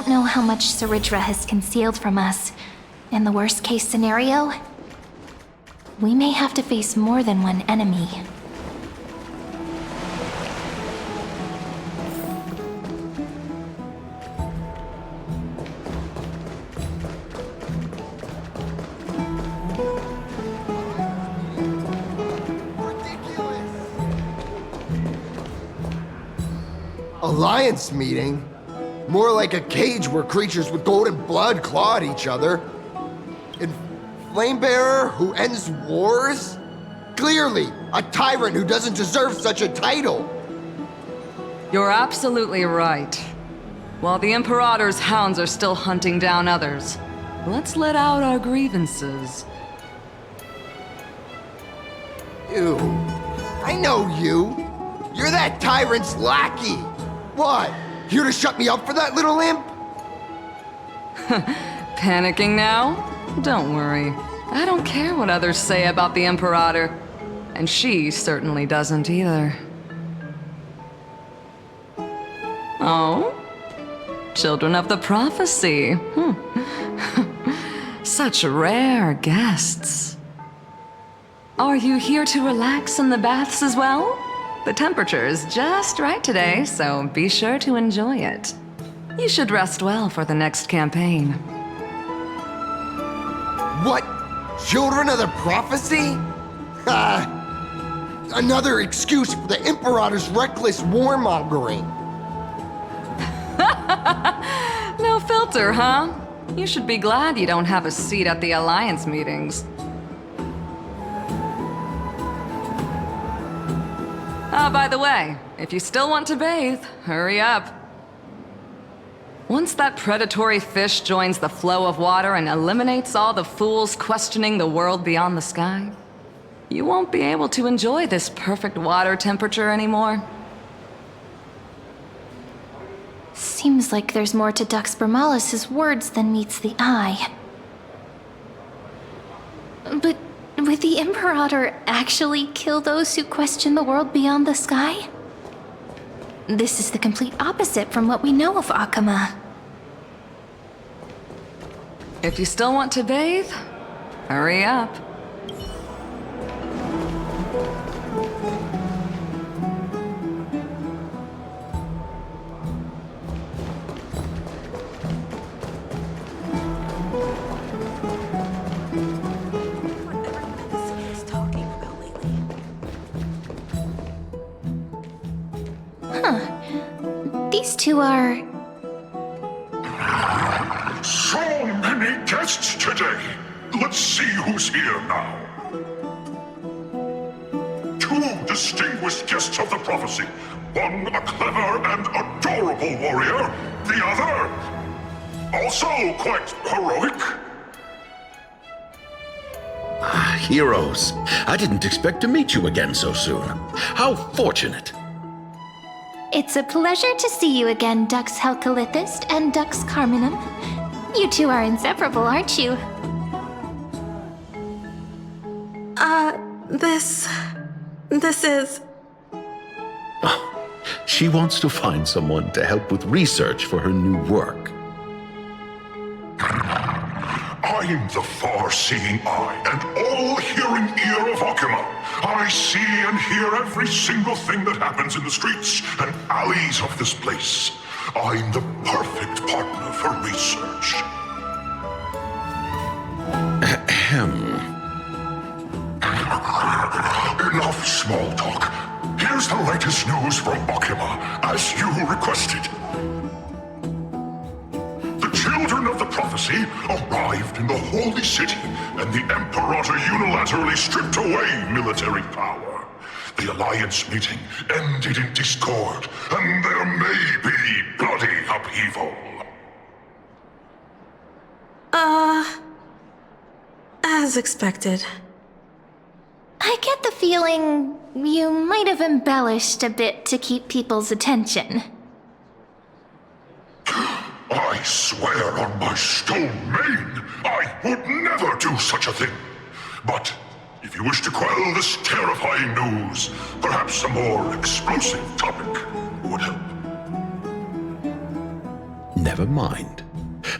don't know how much Ceridra has concealed from us. In the worst-case scenario, we may have to face more than one enemy. Alliance meeting? More like a cage where creatures with golden blood claw at each other. And Flamebearer who ends wars? Clearly, a tyrant who doesn't deserve such a title. You're absolutely right. While the Imperator's hounds are still hunting down others, let's let out our grievances. Ew. I know you. You're that tyrant's lackey. What? Here to shut me up for that little imp? Panicking now? Don't worry. I don't care what others say about the Imperator. And she certainly doesn't either. Oh? Children of the Prophecy. Such rare guests. Are you here to relax in the baths as well? The temperature is just right today, so be sure to enjoy it. You should rest well for the next campaign. What? Children of the Prophecy? Another excuse for the Imperator's reckless warmongering. No filter, huh? You should be glad you don't have a seat at the Alliance meetings. By the way, if you still want to bathe, hurry up. Once that predatory fish joins the flow of water and eliminates all the fools questioning the world beyond the sky, you won't be able to enjoy this perfect water temperature anymore. Seems like there's more to Dux Bermalis' words than meets the eye. But would the Imperator actually kill those who question the world beyond the sky? This is the complete opposite from what we know of Akama. If you still want to bathe, hurry up. These two are... So many guests today. Let's see who's here now. Two distinguished guests of the prophecy. One a clever and adorable warrior. The other, also quite heroic. Heroes. I didn't expect to meet you again so soon. How fortunate. It's a pleasure to see you again, Dux Helcalithist and Dux Carminum. You two are inseparable, aren't you? This is... Oh, she wants to find someone to help with research for her new work. I'm the far-seeing eye and all-hearing ear of Akama. I see and hear every single thing that happens in the streets and alleys of this place. I'm the perfect partner for research. Ahem. Enough small talk. Here's the latest news from Akama, as you requested. The children of the prophecy arrived in the Holy City, and the Imperator unilaterally stripped away military power. The Alliance meeting ended in discord, and there may be bloody upheaval. As expected. I get the feeling you might have embellished a bit to keep people's attention. I swear on my stone mane, I would never do such a thing. But if you wish to quell this terrifying news, perhaps a more explosive topic would help. never mind.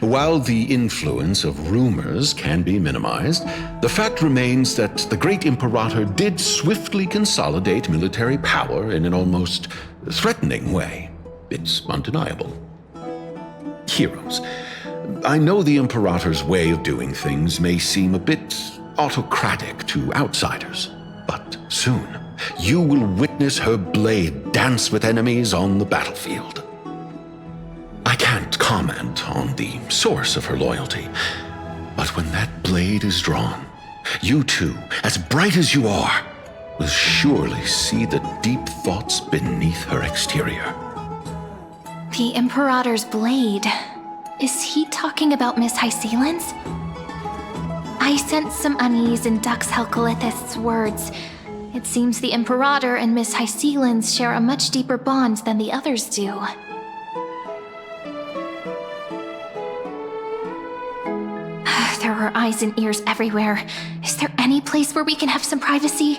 While the influence of rumors can be minimized, the fact remains that the great Imperator did swiftly consolidate military power in an almost threatening way. It's undeniable. Heroes, I know the Imperator's way of doing things may seem a bit autocratic to outsiders, but soon you will witness her blade dance with enemies on the battlefield. I can't comment on the source of her loyalty, but when that blade is drawn, you two, as bright as you are, will surely see the deep thoughts beneath her exterior. The Imperator's blade. Is he talking about Miss Hycelan's? I sense some unease in Dux Helcolith's words. It seems the Imperator and Miss Hycelan's share a much deeper bond than the others do. There are eyes and ears everywhere. Is there any place where we can have some privacy?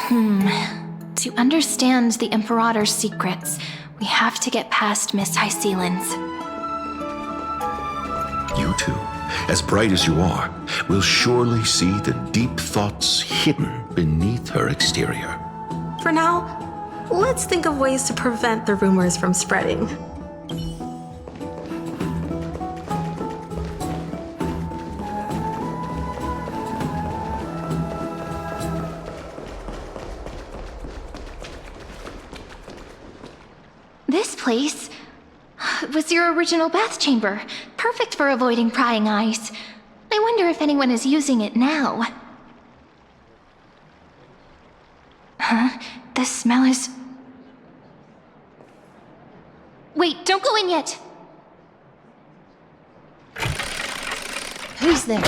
To understand the Imperator's secrets, we have to get past Miss Hycelan's. You two, as bright as you are, will surely see the deep thoughts hidden beneath her exterior. For now, let's think of ways to prevent the rumors from spreading. This place was your original bath chamber, perfect for avoiding prying eyes. I wonder if anyone is using it now. Huh? The smell is... Wait, don't go in yet! Who's there?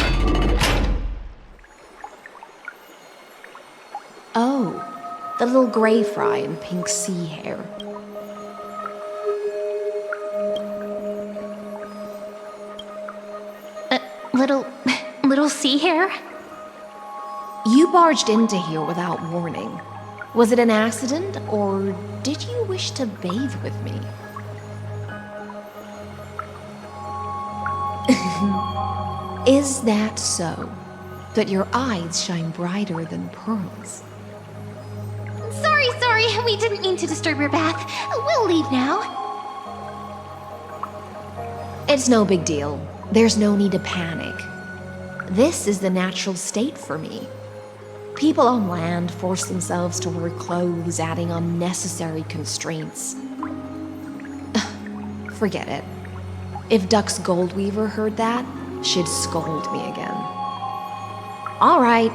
Oh, the little gray fry in pink sea hair. Little sea hair? You barged into here without warning. Was it an accident, or did you wish to bathe with me? Is that so? That your eyes shine brighter than pearls? Sorry, we didn't mean to disturb your bath. We'll leave now. It's no big deal. There's no need to panic. This is the natural state for me. People on land force themselves to wear clothes, adding unnecessary constraints. Forget it. If Dux Goldweaver heard that, she'd scold me again. All right.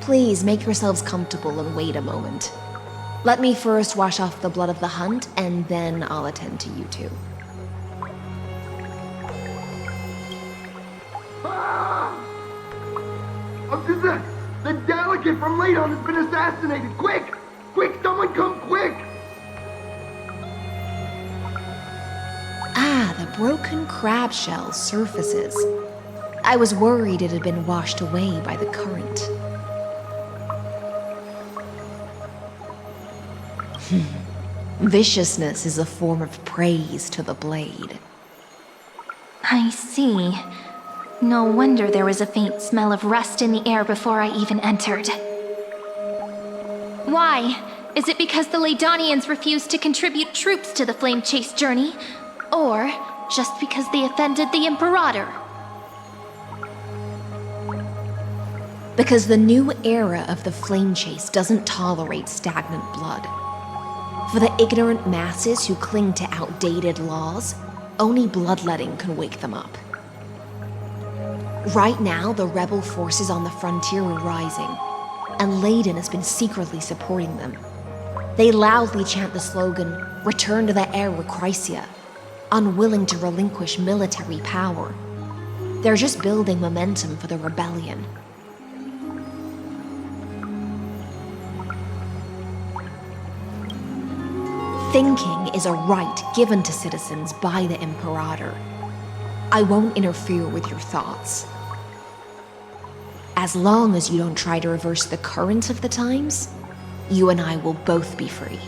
Please make yourselves comfortable and wait a moment. Let me first wash off the blood of the hunt, and then I'll attend to you two. The delegate from Ladon has been assassinated! Quick! Quick, someone come quick! Ah, the broken crab shell surfaces. I was worried it had been washed away by the current. Viciousness is a form of praise to the blade. I see. No wonder there was a faint smell of rust in the air before I even entered. Why? Is it because the Ladonians refused to contribute troops to the Flame Chase journey? Or just because they offended the Imperator? Because the new era of the Flame Chase doesn't tolerate stagnant blood. For the ignorant masses who cling to outdated laws, only bloodletting can wake them up. Right now, the rebel forces on the frontier are rising, and Ladon has been secretly supporting them. They loudly chant the slogan, "Return to the Era Chrysia," unwilling to relinquish military power. They're just building momentum for the rebellion. Thinking is a right given to citizens by the Imperator. I won't interfere with your thoughts. As long as you don't try to reverse the current of the times, you and I will both be free.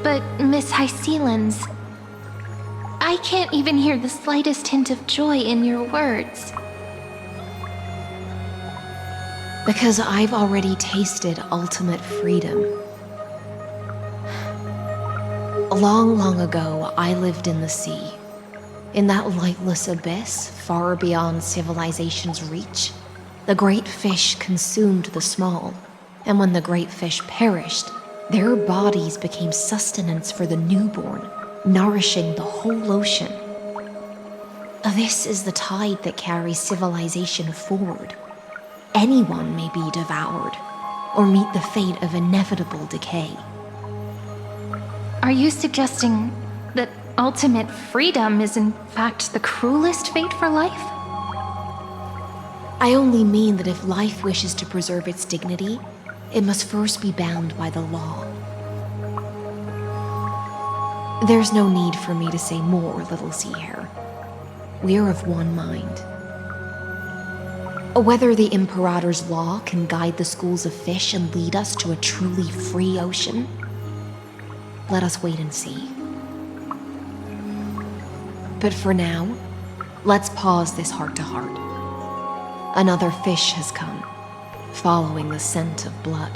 But Miss Hycelens, I can't even hear the slightest hint of joy in your words. Because I've already tasted ultimate freedom. Long, long ago, I lived in the sea. In that lightless abyss, far beyond civilization's reach, the great fish consumed the small, and when the great fish perished, their bodies became sustenance for the newborn, nourishing the whole ocean. This is the tide that carries civilization forward. Anyone may be devoured, or meet the fate of inevitable decay. Are you suggesting that ultimate freedom is in fact the cruelest fate for life? I only mean that if life wishes to preserve its dignity, it must first be bound by the law. There's no need for me to say more, little sea hare. We are of one mind. Whether the Imperator's law can guide the schools of fish and lead us to a truly free ocean, let us wait and see. But for now, let's pause this heart-to-heart. Another fish has come, following the scent of blood.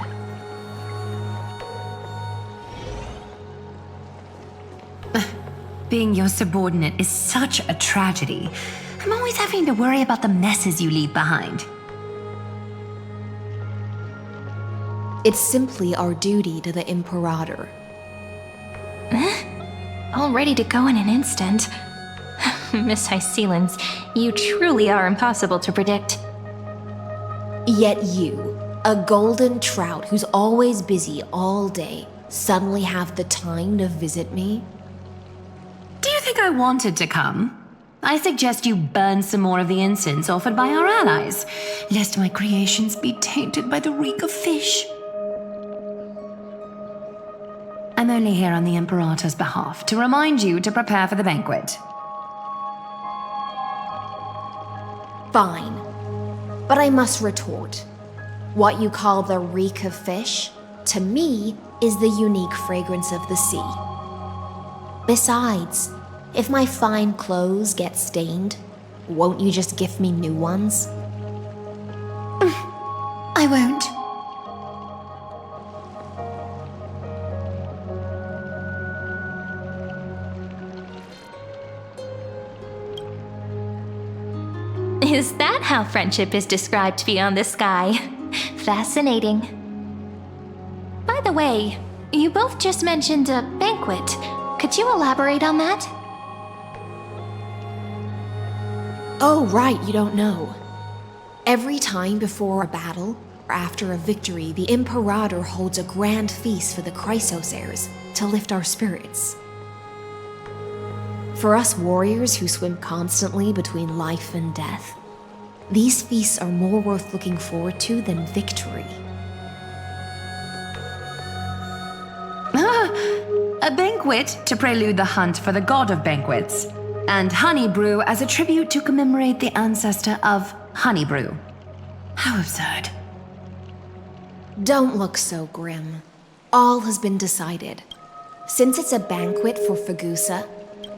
Being your subordinate is such a tragedy. I'm always having to worry about the messes you leave behind. It's simply our duty to the Imperator. All ready to go in an instant. Miss Hycelens, you truly are impossible to predict. Yet you, a golden trout who's always busy all day, suddenly have the time to visit me? Do you think I wanted to come? I suggest you burn some more of the incense offered by our allies, lest my creations be tainted by the reek of fish. I'm only here on the Imperator's behalf to remind you to prepare for the banquet. Fine. But I must retort. What you call the reek of fish, to me, is the unique fragrance of the sea. Besides, if my fine clothes get stained, won't you just gift me new ones? I won't. Is that how friendship is described beyond the sky? Fascinating. By the way, you both just mentioned a banquet. Could you elaborate on that? Oh, right, you don't know. Every time before a battle, or after a victory, the Imperator holds a grand feast for the Chrysos heirs to lift our spirits. For us warriors who swim constantly between life and death, these feasts are more worth looking forward to than victory. A banquet to prelude the hunt for the god of banquets, and honey brew as a tribute to commemorate the ancestor of honey brew. How absurd. Don't look so grim. All has been decided. Since it's a banquet for Fagusa,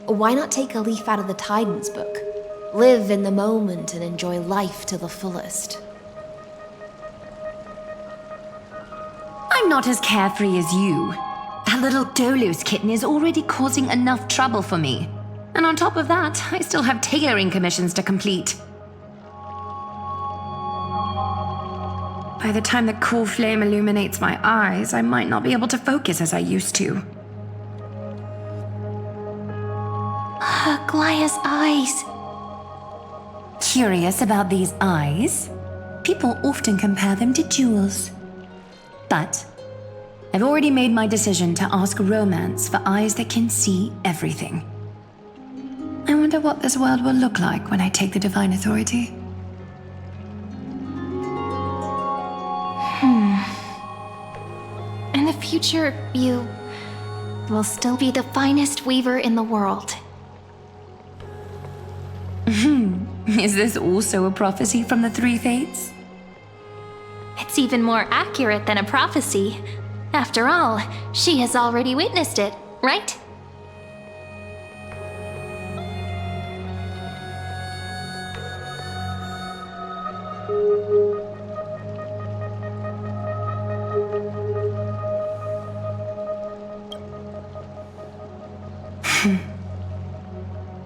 why not take a leaf out of the Tidens book? Live in the moment and enjoy life to the fullest. I'm not as carefree as you. That little Dolos kitten is already causing enough trouble for me. And on top of that, I still have tailoring commissions to complete. By the time the cool flame illuminates my eyes, I might not be able to focus as I used to. Glaya's eyes. Curious about these eyes? People often compare them to jewels. But I've already made my decision to ask romance for eyes that can see everything. I wonder what this world will look like when I take the divine authority. In the future, you will still be the finest weaver in the world. Is this also a prophecy from the Three Fates? It's even more accurate than a prophecy. After all, she has already witnessed it, right?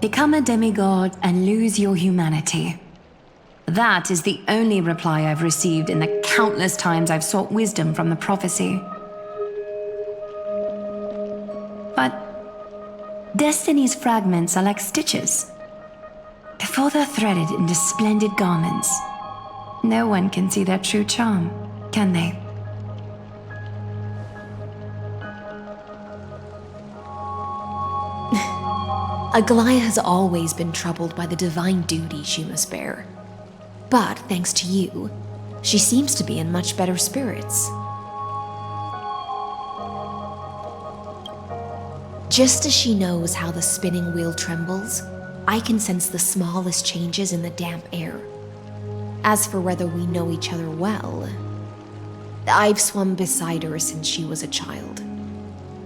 Become a demigod and lose your humanity. That is the only reply I've received in the countless times I've sought wisdom from the prophecy. But destiny's fragments are like stitches. Before they're threaded into splendid garments, no one can see their true charm, can they? Aglaia has always been troubled by the divine duty she must bear. But thanks to you, she seems to be in much better spirits. Just as she knows how the spinning wheel trembles, I can sense the smallest changes in the damp air. As for whether we know each other well, I've swum beside her since she was a child.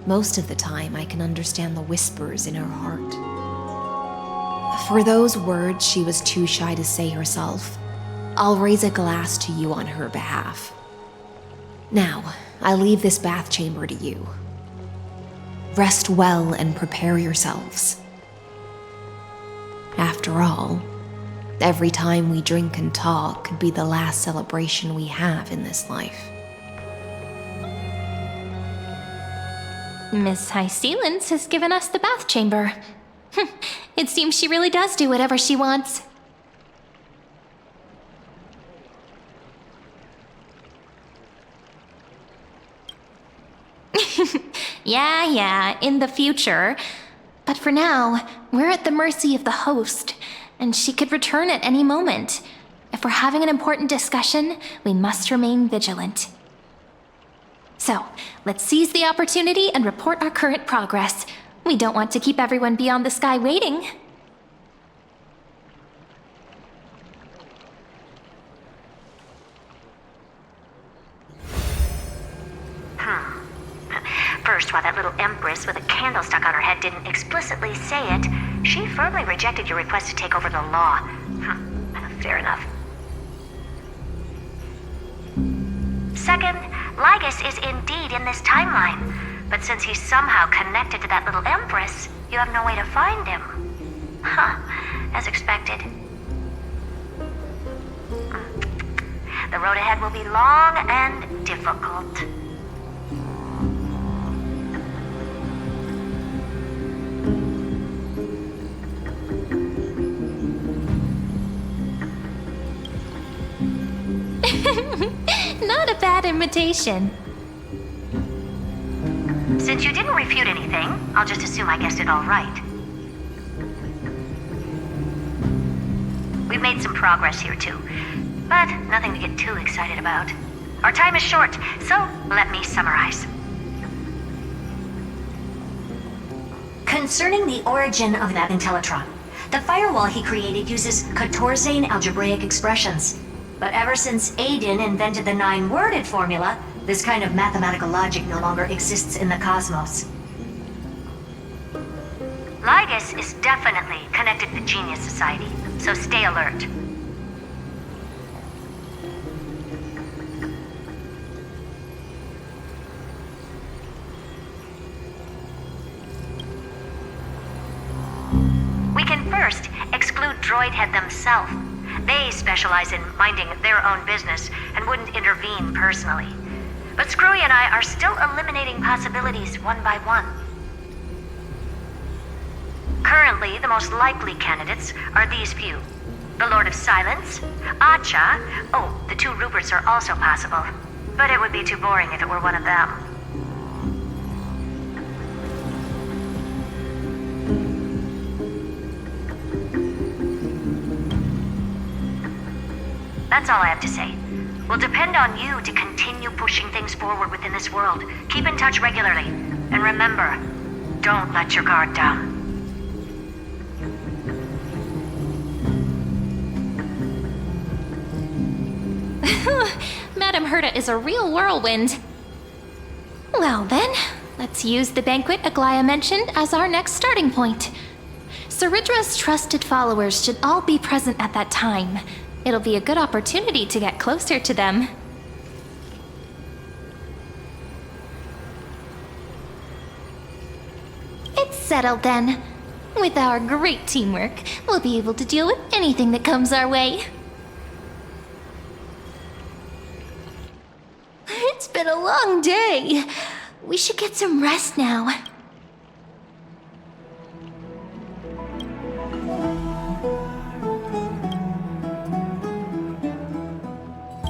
Most of the time, I can understand the whispers in her heart. For those words she was too shy to say herself, I'll raise a glass to you on her behalf. Now, I leave this bath chamber to you. Rest well and prepare yourselves. After all, every time we drink and talk could be the last celebration we have in this life. Miss Hysealence has given us the bath chamber. It seems she really does do whatever she wants. Yeah, in the future. But for now, we're at the mercy of the host, and she could return at any moment. If we're having an important discussion, we must remain vigilant. So, let's seize the opportunity and report our current progress. We don't want to keep everyone beyond the sky waiting. First, while that little empress with a candle stuck on her head didn't explicitly say it, she firmly rejected your request to take over the law. Fair enough. Second, Lygus is indeed in this timeline, but since he's somehow connected to that little empress, you have no way to find him. As expected. The road ahead will be long and difficult. Not a bad invitation. Since you didn't refute anything, I'll just assume I guessed it all right. We've made some progress here too, but nothing to get too excited about. Our time is short, so let me summarize. Concerning the origin of that Intellitron, the firewall he created uses Catorzane algebraic expressions. But ever since Aiden invented the 9-worded formula, this kind of mathematical logic no longer exists in the cosmos. Lygus is definitely connected to the Genius Society, so stay alert. We can first exclude Droidhead themselves. They specialize in minding their own business and wouldn't intervene personally. But Screwy and I are still eliminating possibilities one by one. Currently, the most likely candidates are these few. The Lord of Silence, Acha, the 2 Ruperts are also possible. But it would be too boring if it were one of them. That's all I have to say. We'll depend on you to continue pushing things forward within this world. Keep in touch regularly. And remember, don't let your guard down. Madame Herta is a real whirlwind. Well then, let's use the banquet Aglaya mentioned as our next starting point. Ceridra's trusted followers should all be present at that time. It'll be a good opportunity to get closer to them. It's settled then. With our great teamwork, we'll be able to deal with anything that comes our way. It's been a long day. We should get some rest now.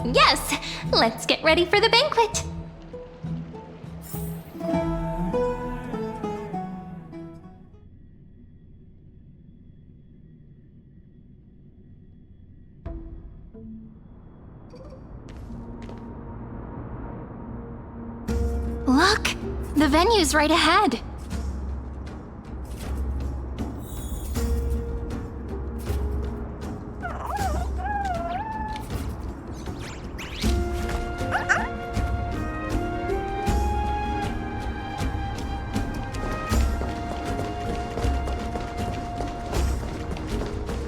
Yes, let's get ready for the banquet. Look, the venue's right ahead.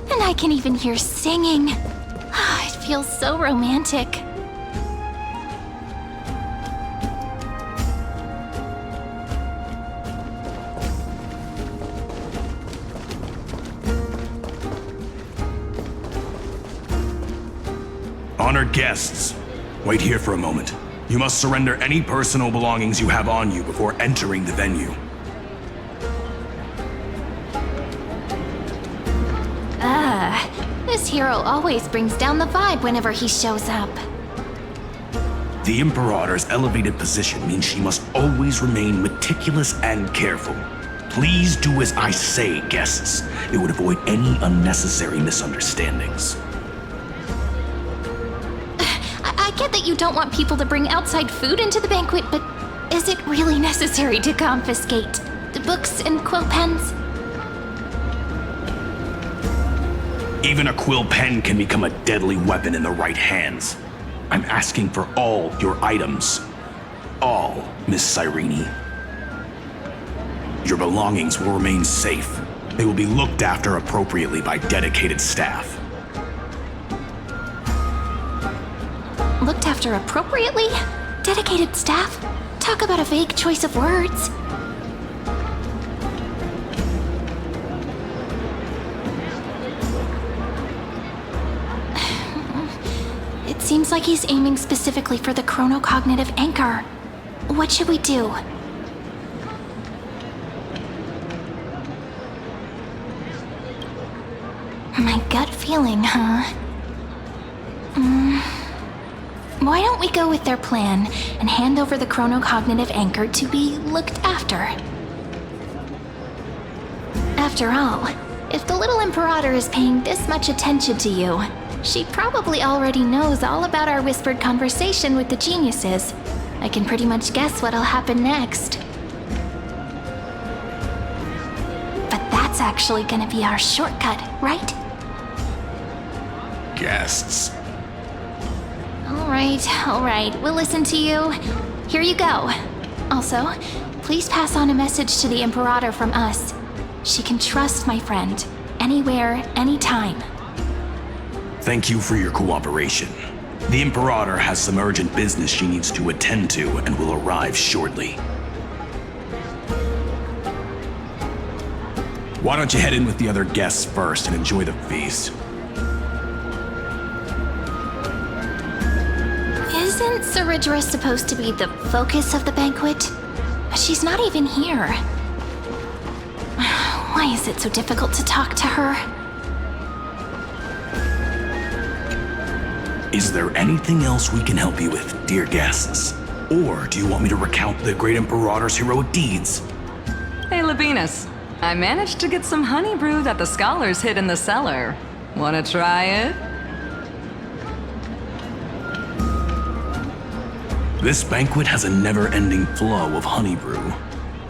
And I can even hear singing. It feels so romantic. Honored guests, wait here for a moment. You must surrender any personal belongings you have on you before entering the venue. This hero always brings down the vibe whenever he shows up. The Imperator's elevated position means she must always remain meticulous and careful. Please do as I say, guests. It would avoid any unnecessary misunderstandings. I get that you don't want people to bring outside food into the banquet, but is it really necessary to confiscate the books and quill pens? Even a quill pen can become a deadly weapon in the right hands. I'm asking for all your items. All, Miss Cyrene. Your belongings will remain safe. They will be looked after appropriately by dedicated staff. Looked after appropriately? Dedicated staff? Talk about a vague choice of words. It seems like he's aiming specifically for the chronocognitive anchor. What should we do? My gut feeling, huh? Why don't we go with their plan and hand over the chronocognitive anchor to be looked after? After all, if the little Imperator is paying this much attention to you, she probably already knows all about our whispered conversation with the geniuses. I can pretty much guess what'll happen next. But that's actually gonna be our shortcut, right? Guests. All right, we'll listen to you. Here you go. Also, please pass on a message to the Imperator from us. She can trust my friend, anywhere, anytime. Thank you for your cooperation. The Imperator has some urgent business she needs to attend to and will arrive shortly. Why don't you head in with the other guests first and enjoy the feast? Isn't Ceridra's supposed to be the focus of the banquet? But she's not even here. Why is it so difficult to talk to her? Is there anything else we can help you with, dear guests? Or do you want me to recount the great Imperator's heroic deeds? Hey, Labinas. I managed to get some honey brew that the scholars hid in the cellar. Wanna try it? This banquet has a never-ending flow of honey brew.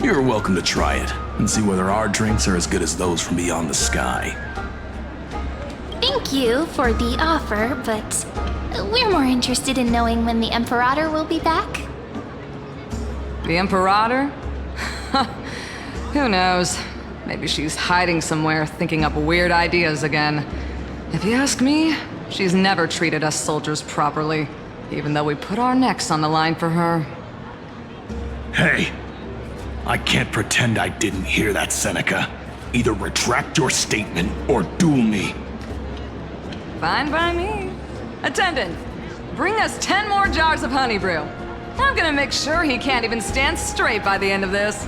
You're welcome to try it and see whether our drinks are as good as those from beyond the sky. Thank you for the offer, but we're more interested in knowing when the Imperator will be back. The Imperator? Who knows? Maybe she's hiding somewhere, thinking up weird ideas again. If you ask me, she's never treated us soldiers properly, even though we put our necks on the line for her. Hey, I can't pretend I didn't hear that, Seneca. Either retract your statement or duel me. Fine by me. Attendant, bring us 10 more jars of honey brew. I'm gonna make sure he can't even stand straight by the end of this.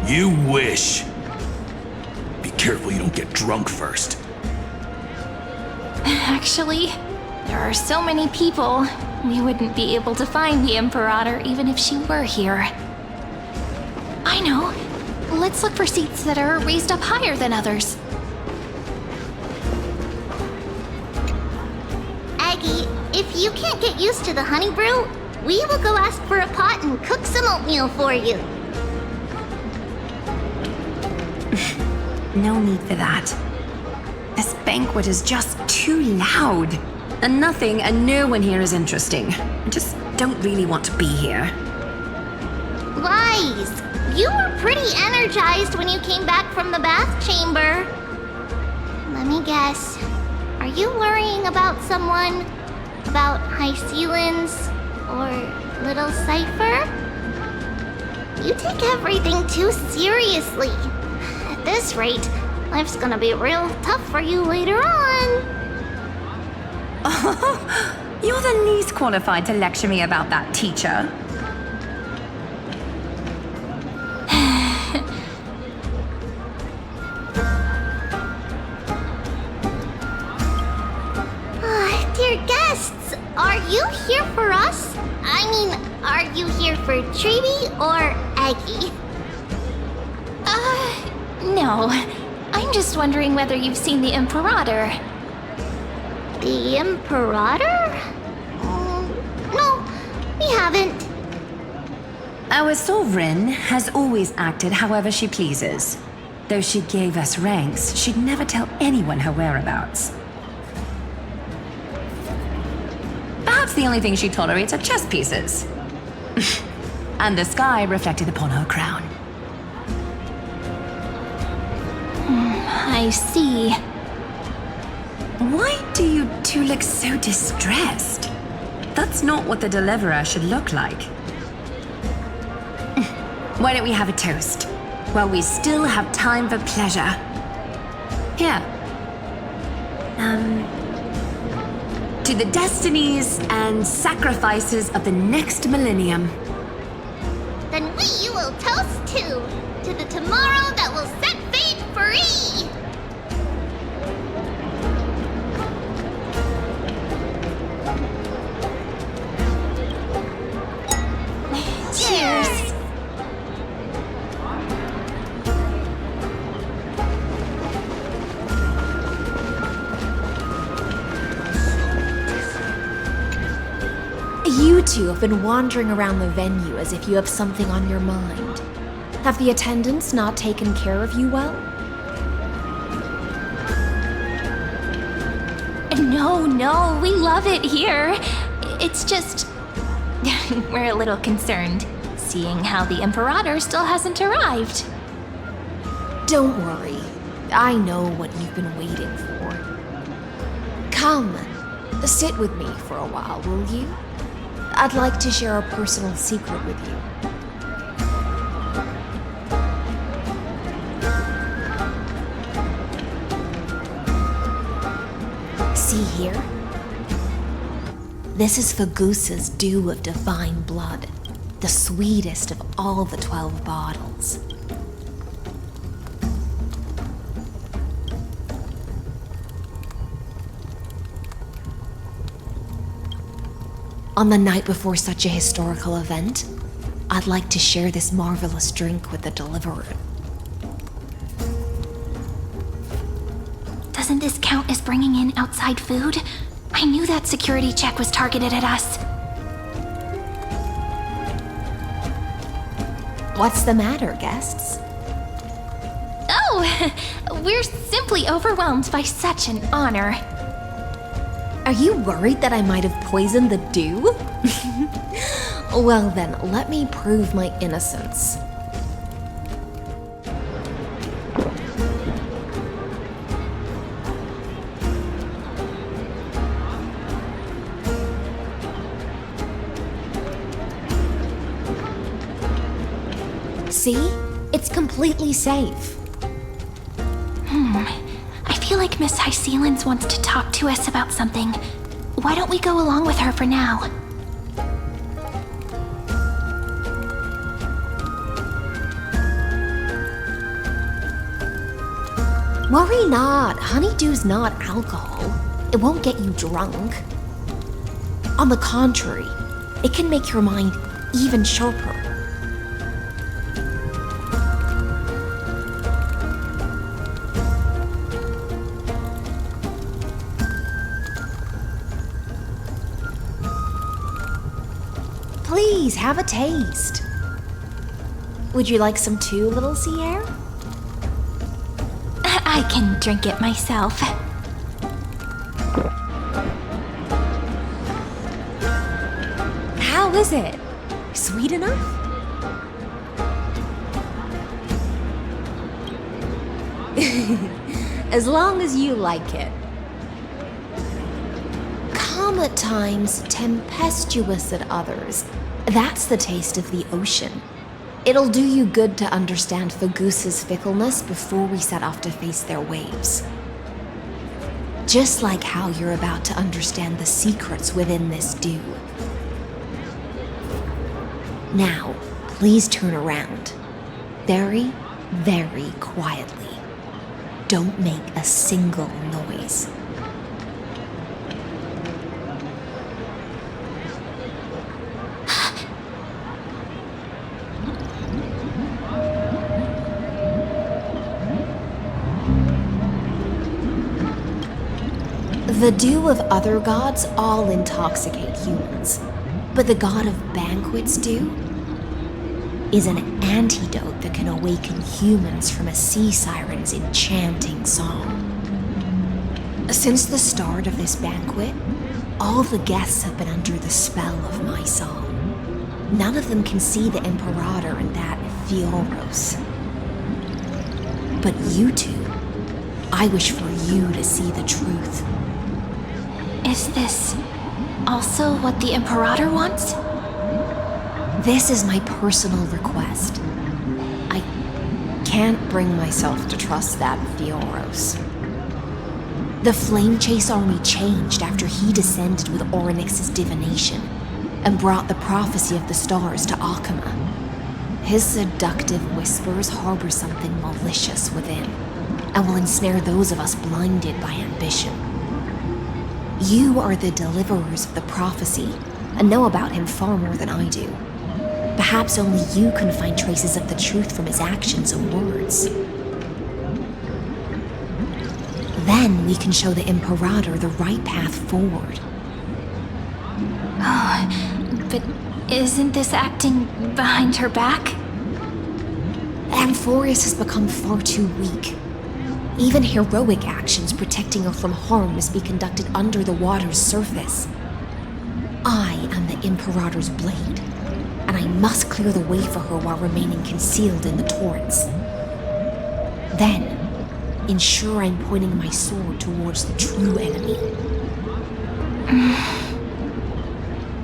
You wish. Be careful you don't get drunk first. Actually, there are so many people, we wouldn't be able to find the Imperator even if she were here. I know. Let's look for seats that are raised up higher than others. Aggie, if you can't get used to the honey brew, we will go ask for a pot and cook some oatmeal for you. No need for that. This banquet is just too loud. And nothing and no one here is interesting. I just don't really want to be here. Wise, you were pretty energized when you came back from the bath chamber. Let me guess. Are you worrying about someone? About High Sealans? Or Little Cypher? You take everything too seriously. At this rate, life's gonna be real tough for you later on. Oh, you're the least qualified to lecture me about that, teacher. Dear guests, are you here for us? I mean, are you here for Trevi or Aggie? No. I'm just wondering whether you've seen the Imperator. The Imperator? No, we haven't. Our sovereign has always acted however she pleases. Though she gave us ranks, she'd never tell anyone her whereabouts. Perhaps the only thing she tolerates are chess pieces. And the sky reflected upon her crown. I see. Why do you two look so distressed? That's not what the deliverer should look like. Why don't we have a toast? While we still have time for pleasure. Here. To the destinies and sacrifices of the next millennium. Then we will toast to the tomorrow that will set fate free! Cheers! You two have been wandering around the venue as if you have something on your mind. Have the attendants not taken care of you well? No, we love it here. It's just... we're a little concerned, seeing how the Imperator still hasn't arrived. Don't worry. I know what you've been waiting for. Come, sit with me for a while, will you? I'd like to share a personal secret with you. See here? This is Fagusa's dew of divine blood, the sweetest of all the 12 bottles. On the night before such a historical event, I'd like to share this marvelous drink with the deliverer. Doesn't this count as bringing in outside food? I knew that security check was targeted at us. What's the matter, guests? Oh, we're simply overwhelmed by such an honor. Are you worried that I might have poisoned the dew? Well then, let me prove my innocence. See? It's completely safe. I feel like Miss Hysealins wants to talk to us about something. Why don't we go along with her for now? Worry not. Honeydew's not alcohol. It won't get you drunk. On the contrary, it can make your mind even sharper. Please, have a taste. Would you like some too, little Sierra? I can drink it myself. How is it? Sweet enough? As long as you like it. Calm at times, tempestuous at others. That's the taste of the ocean. It'll do you good to understand Fagusa's fickleness before we set off to face their waves. Just like how you're about to understand the secrets within this dew. Now, please turn around. Very, very quietly. Don't make a single noise. The dew of other gods all intoxicate humans, but the god of banquets dew is an antidote that can awaken humans from a sea siren's enchanting song. Since the start of this banquet, all the guests have been under the spell of my song. None of them can see the Imperator and that Fioros. But you two, I wish for you to see the truth. Is this also what the Imperator wants? This is my personal request. I can't bring myself to trust that Fioros. The Flame Chase army changed after he descended with Orynyx's divination and brought the prophecy of the stars to Akama. His seductive whispers harbor something malicious within and will ensnare those of us blinded by ambition. You are the deliverers of the prophecy and know about him far more than I do. Perhaps only you can find traces of the truth from his actions and words. Then we can show the Imperator the right path forward. Oh, but isn't this acting behind her back? Amphorius has become far too weak. Even heroic actions protecting her from harm must be conducted under the water's surface. I am the Imperator's blade, and I must clear the way for her while remaining concealed in the torrents. Then, ensure I'm pointing my sword towards the true enemy.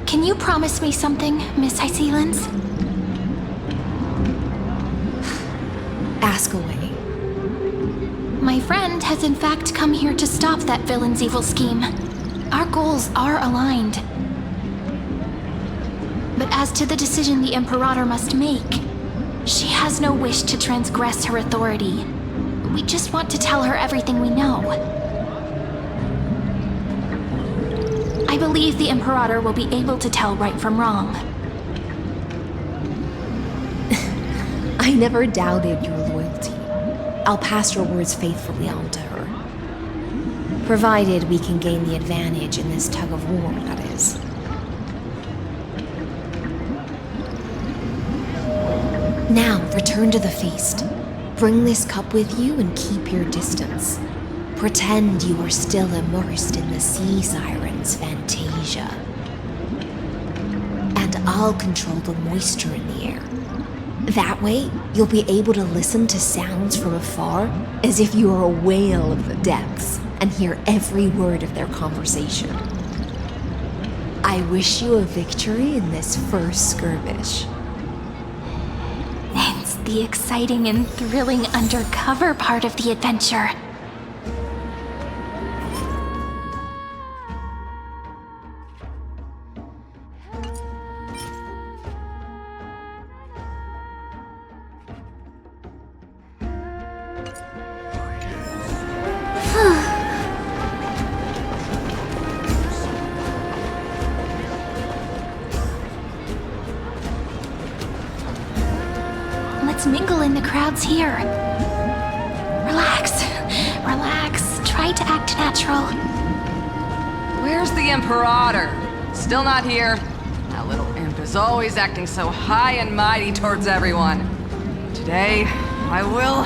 Can you promise me something, Miss Hysealins? Ask away. My friend has in fact come here to stop that villain's evil scheme. Our goals are aligned. But as to the decision the Imperator must make, she has no wish to transgress her authority. We just want to tell her everything we know. I believe the Imperator will be able to tell right from wrong. I never doubted your loyalty. I'll pass your words faithfully on to her. Provided we can gain the advantage in this tug of war, that is. Now, return to the feast. Bring this cup with you and keep your distance. Pretend you are still immersed in the sea siren's fantasia. And I'll control the moisture in the air. That way, you'll be able to listen to sounds from afar as if you are a whale of the depths and hear every word of their conversation. I wish you a victory in this first skirmish. It's the exciting and thrilling undercover part of the adventure. Let's mingle in the crowds here. Relax, relax. Try to act natural. Where's the Imperator? Still not here. That little imp is always acting so high and mighty towards everyone. Today, I will...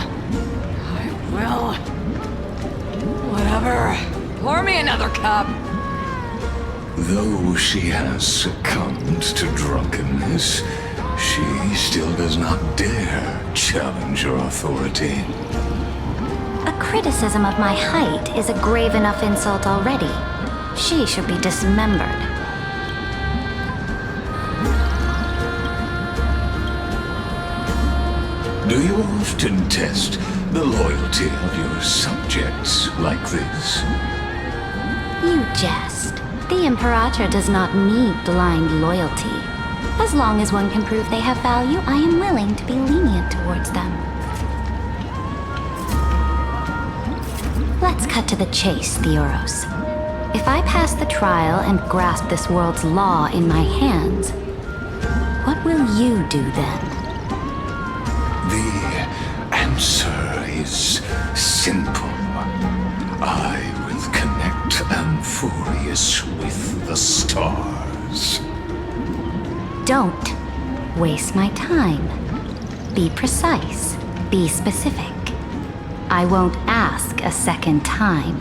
Whatever. Pour me another cup. Though she has succumbed to drunkenness, she still does not dare challenge your authority. A criticism of my height is a grave enough insult already. She should be dismembered. Do you often test the loyalty of your subjects like this? You jest. The Imperator does not need blind loyalty. As long as one can prove they have value, I am willing to be lenient towards them. Let's cut to the chase, ENTEROS. If I pass the trial and grasp this world's law in my hands, what will you do then? The answer is simple. I will connect Amphorius with the stars. Don't waste my time. Be precise. Be specific. I won't ask a second time.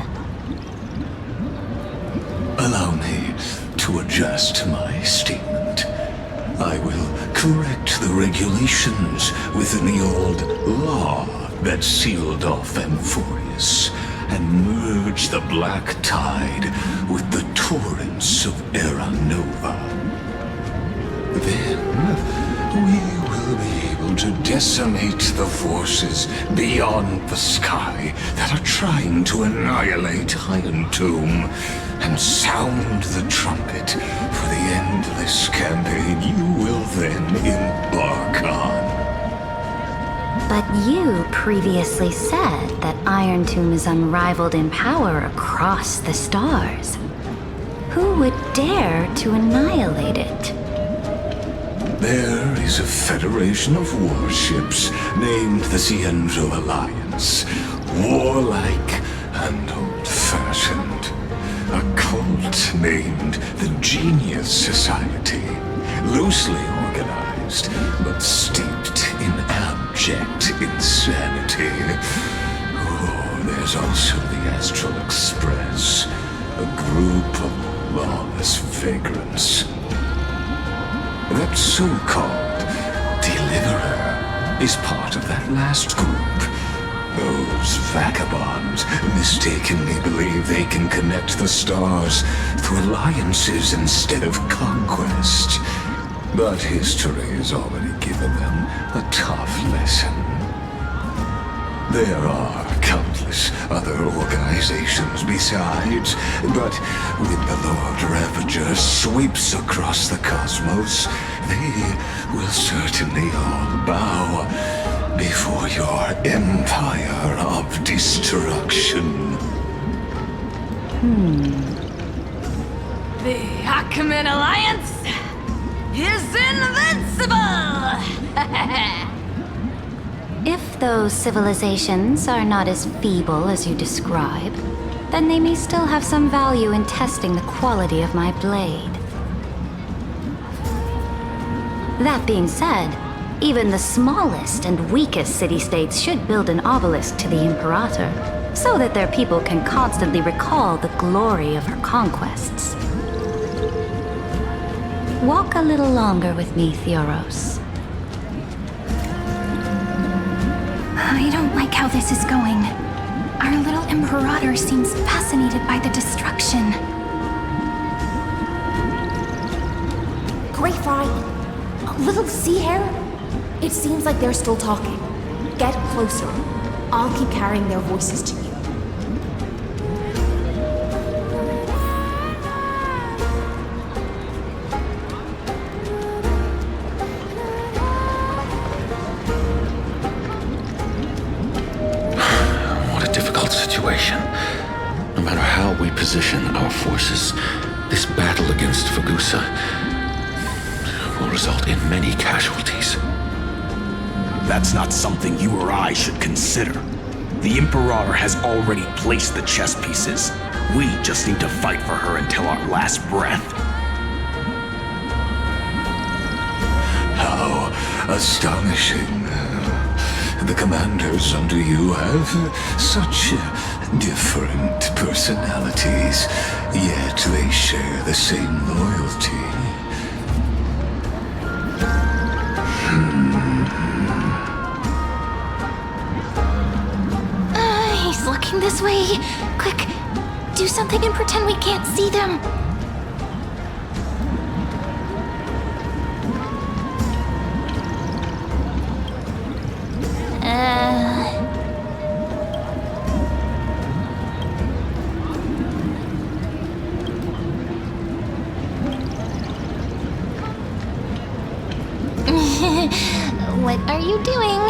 Allow me to adjust my statement. I will correct the regulations within the old law that sealed off Amphorius and merge the black tide with the torrents of Era Nova. Then we will be able to decimate the forces beyond the sky that are trying to annihilate Iron Tomb and sound the trumpet for the endless campaign you will then embark on. But you previously said that Iron Tomb is unrivaled in power across the stars. Who would dare to annihilate it? There is a federation of warships named the Cienzo Alliance, warlike and old-fashioned. A cult named the Genius Society, loosely organized, but steeped in abject insanity. Oh, there's also the Astral Express, a group of lawless vagrants. That so-called Deliverer is part of that last group. Those vagabonds mistakenly believe they can connect the stars through alliances instead of conquest. But history has already given them a tough lesson. There are countless other organizations besides, but when the Lord Ravager sweeps across the cosmos, they will certainly all bow before your empire of destruction. The Ackman Alliance is invincible! If those civilizations are not as feeble as you describe, then they may still have some value in testing the quality of my blade. That being said, even the smallest and weakest city-states should build an obelisk to the Imperator, so that their people can constantly recall the glory of her conquests. Walk a little longer with me, ENTEROS. I don't like how this is going. Our little Imperator seems fascinated by the destruction. Great Fry, little sea hare? It seems like they're still talking. Get closer. I'll keep carrying their voices to you. What a difficult situation. No matter how we position our forces, this battle against Fagusa will result in many casualties. That's not something you or I should consider. The Imperator has already placed the chess pieces. We just need to fight for her until our last breath. How astonishing. The commanders under you have such different personalities, yet they share the same loyalty. He's looking this way. Quick, do something and pretend we can't see them. What are you doing?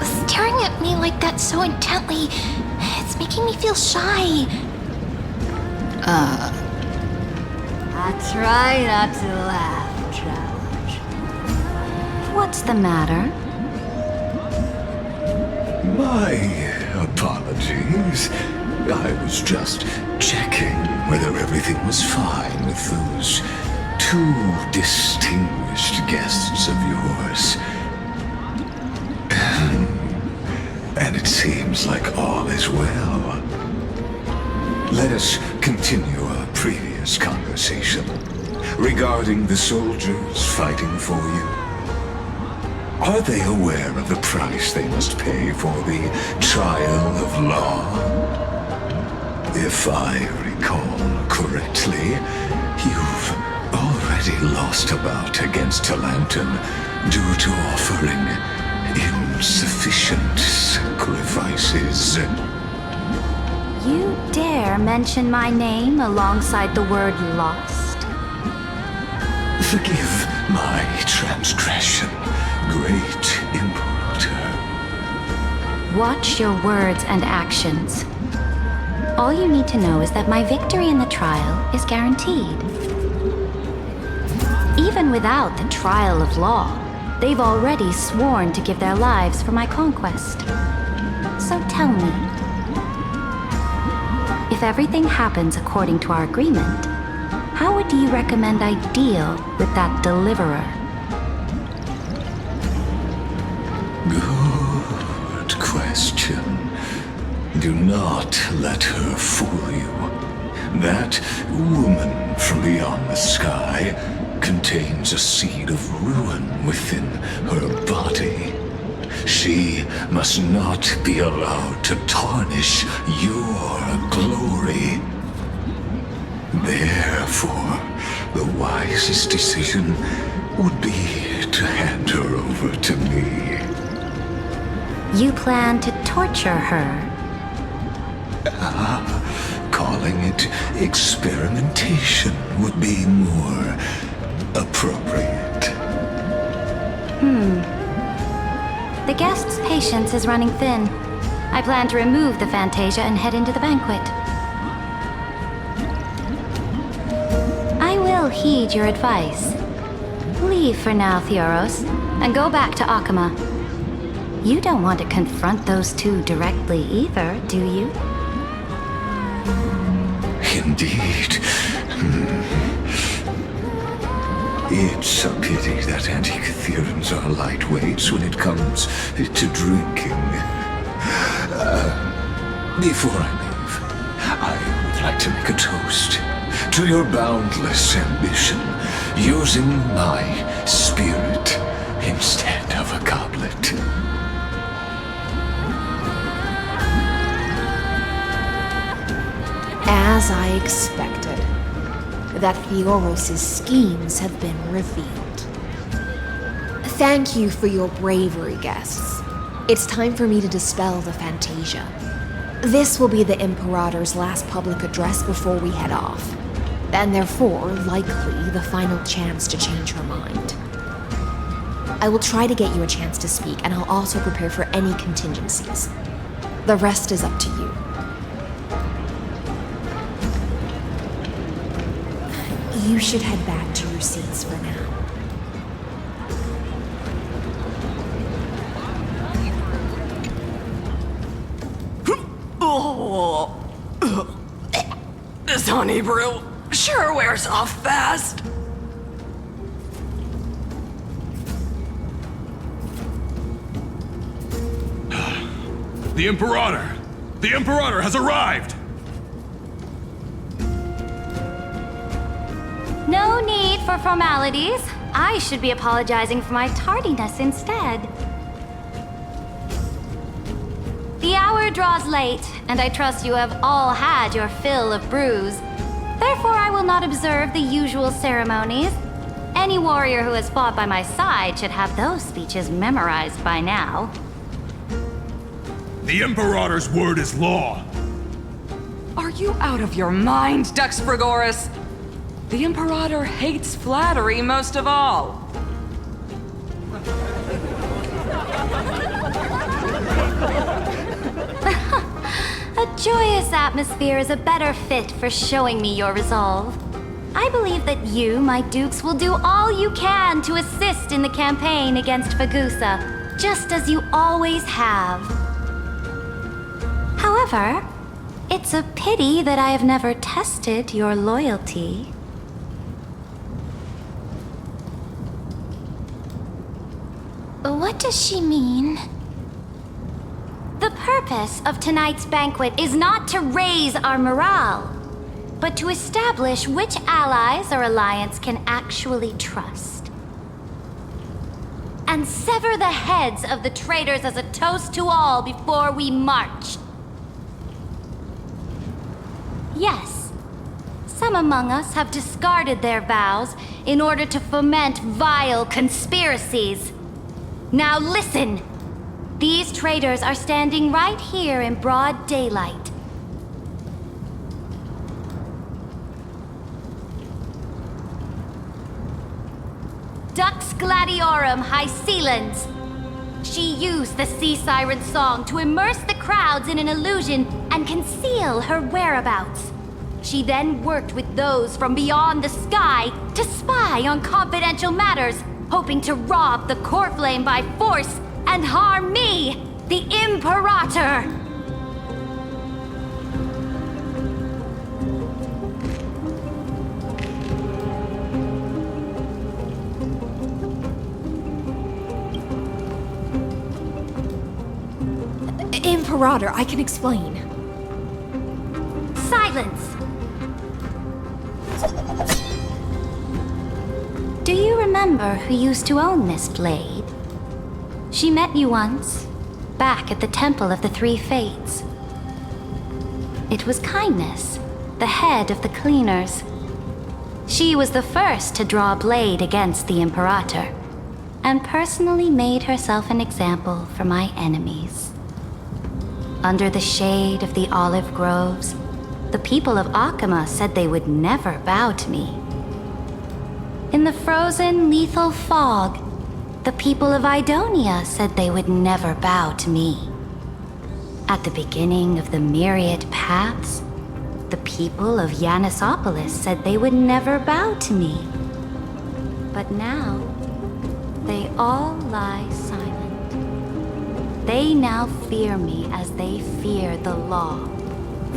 Staring at me like that so intently, it's making me feel shy. I try not to laugh, Challenge. What's the matter? My apologies. I was just checking whether everything was fine with those two distinguished guests of yours. And it seems like all is well. Let us continue our previous conversation regarding the soldiers fighting for you. Are they aware of the price they must pay for the trial of law? If I recall correctly, you've already lost a bout against Talanton due to offering insufficient sacrifices. You dare mention my name alongside the word lost? Forgive my transgression, great Imperator. Watch your words and actions. All you need to know is that my victory in the trial is guaranteed. Even without the trial of law, they've already sworn to give their lives for my conquest. So tell me, if everything happens according to our agreement, how would you recommend I deal with that deliverer? Good question. Do not let her fool you. That woman from beyond the sky contains a seed of ruin within her body. She must not be allowed to tarnish your glory. Therefore, the wisest decision would be to hand her over to me. You plan to torture her? Calling it experimentation would be more appropriate. The guest's patience is running thin. I plan to remove the Fantasia and head into the banquet. I will heed your advice. Leave for now, ENTEROS, and go back to Akama. You don't want to confront those two directly either, do you? Indeed. It's a pity that Antikytherans are lightweights when it comes to drinking. Before I leave, I would I'd like to make a toast to your boundless ambition, using my spirit instead of a goblet. As I expected, that Theoros' schemes have been revealed. Thank you for your bravery, guests. It's time for me to dispel the Fantasia. This will be the Imperator's last public address before we head off, and therefore, likely, the final chance to change her mind. I will try to get you a chance to speak, and I'll also prepare for any contingencies. The rest is up to you. You should head back to your seats for now. This honey brew sure wears off fast. The Imperator! The Imperator has arrived! No need for formalities. I should be apologizing for my tardiness instead. The hour draws late, and I trust you have all had your fill of brews. Therefore, I will not observe the usual ceremonies. Any warrior who has fought by my side should have those speeches memorized by now. The Imperator's word is law. Are you out of your mind, Dux Frigoris? The Imperator hates flattery most of all. A joyous atmosphere is a better fit for showing me your resolve. I believe that you, my dukes, will do all you can to assist in the campaign against Fagusa, just as you always have. However, it's a pity that I have never tested your loyalty. What does she mean? The purpose of tonight's banquet is not to raise our morale, but to establish which allies our alliance can actually trust. And sever the heads of the traitors as a toast to all before we march. Yes, some among us have discarded their vows in order to foment vile conspiracies. Now listen! These traitors are standing right here in broad daylight. Dux Gladiorum Hycelens. She used the Sea Siren song to immerse the crowds in an illusion and conceal her whereabouts. She then worked with those from beyond the sky to spy on confidential matters, hoping to rob the core flame by force and harm me, the Imperator! Imperator, I can explain. Silence! Do you remember who used to own this blade? She met you once, back at the Temple of the Three Fates. It was Kindness, the head of the Cleaners. She was the first to draw a blade against the Imperator, and personally made herself an example for my enemies. Under the shade of the olive groves, the people of Akama said they would never bow to me. In the frozen, lethal fog, the people of Idonia said they would never bow to me. At the beginning of the myriad paths, the people of Yanisopolis said they would never bow to me. But now, they all lie silent. They now fear me as they fear the law.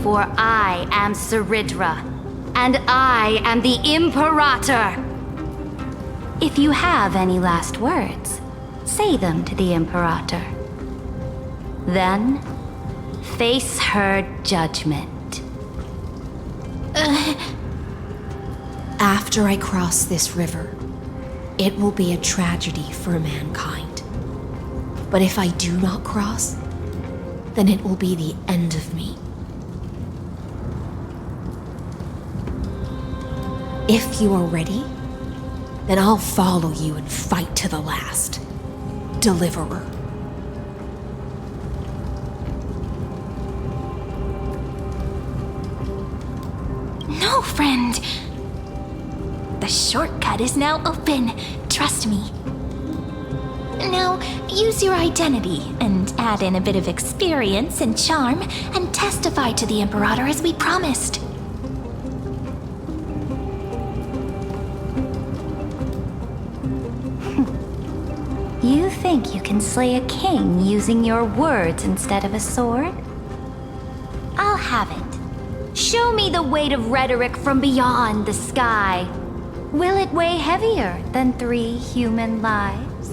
For I am Ceridra, and I am the Imperator! If you have any last words, say them to the Imperator. Then, face her judgment. After I cross this river, it will be a tragedy for mankind. But if I do not cross, then it will be the end of me. If you are ready, then I'll follow you and fight to the last. Deliverer. No, friend. The shortcut is now open. Trust me. Now, use your identity and add in a bit of experience and charm and testify to the Imperator as we promised. You think you can slay a king using your words instead of a sword? I'll have it. Show me the weight of rhetoric from beyond the sky. Will it weigh heavier than 3 human lives?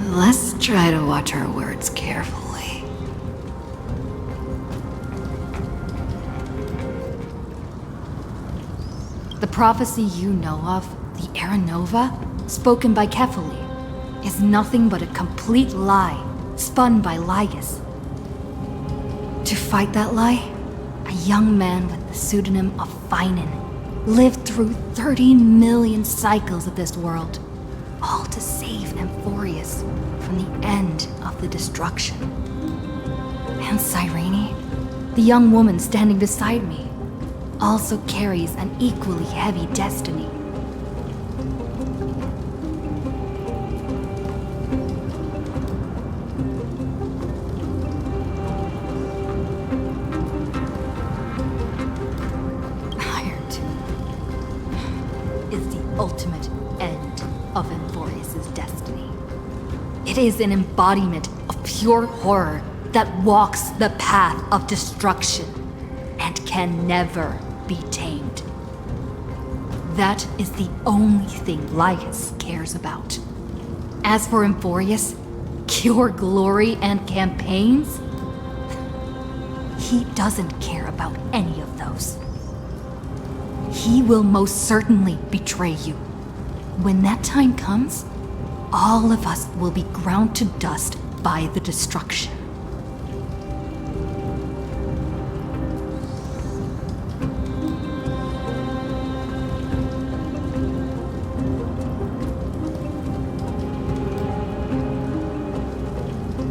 Let's try to watch our words carefully. The prophecy you know of, the Era Nova, spoken by Kefali, is nothing but a complete lie, spun by Lygus. To fight that lie, a young man with the pseudonym of Finan lived through 30 million cycles of this world, all to save Amphorius from the end of the destruction. And Cyrene, the young woman standing beside me, also carries an equally heavy destiny. Ultimate end of Amphorius' destiny. It is an embodiment of pure horror that walks the path of destruction and can never be tamed. That is the only thing Lygus cares about. As for Amphorius, pure glory and campaigns, he doesn't care about any of those. He will most certainly betray you. When that time comes, all of us will be ground to dust by the destruction.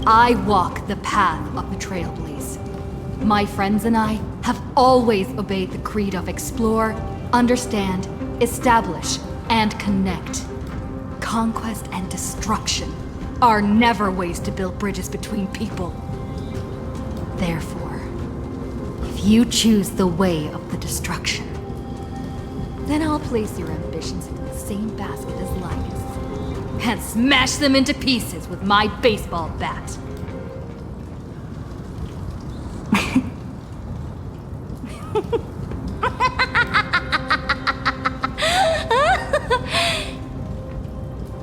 I walk the path of the Trailblaze. My friends and I have always obeyed the creed of explore, understand, establish, and connect. Conquest and destruction are never ways to build bridges between people. Therefore, if you choose the way of the destruction, then I'll place your ambitions into the same basket as Lygus and smash them into pieces with my baseball bat.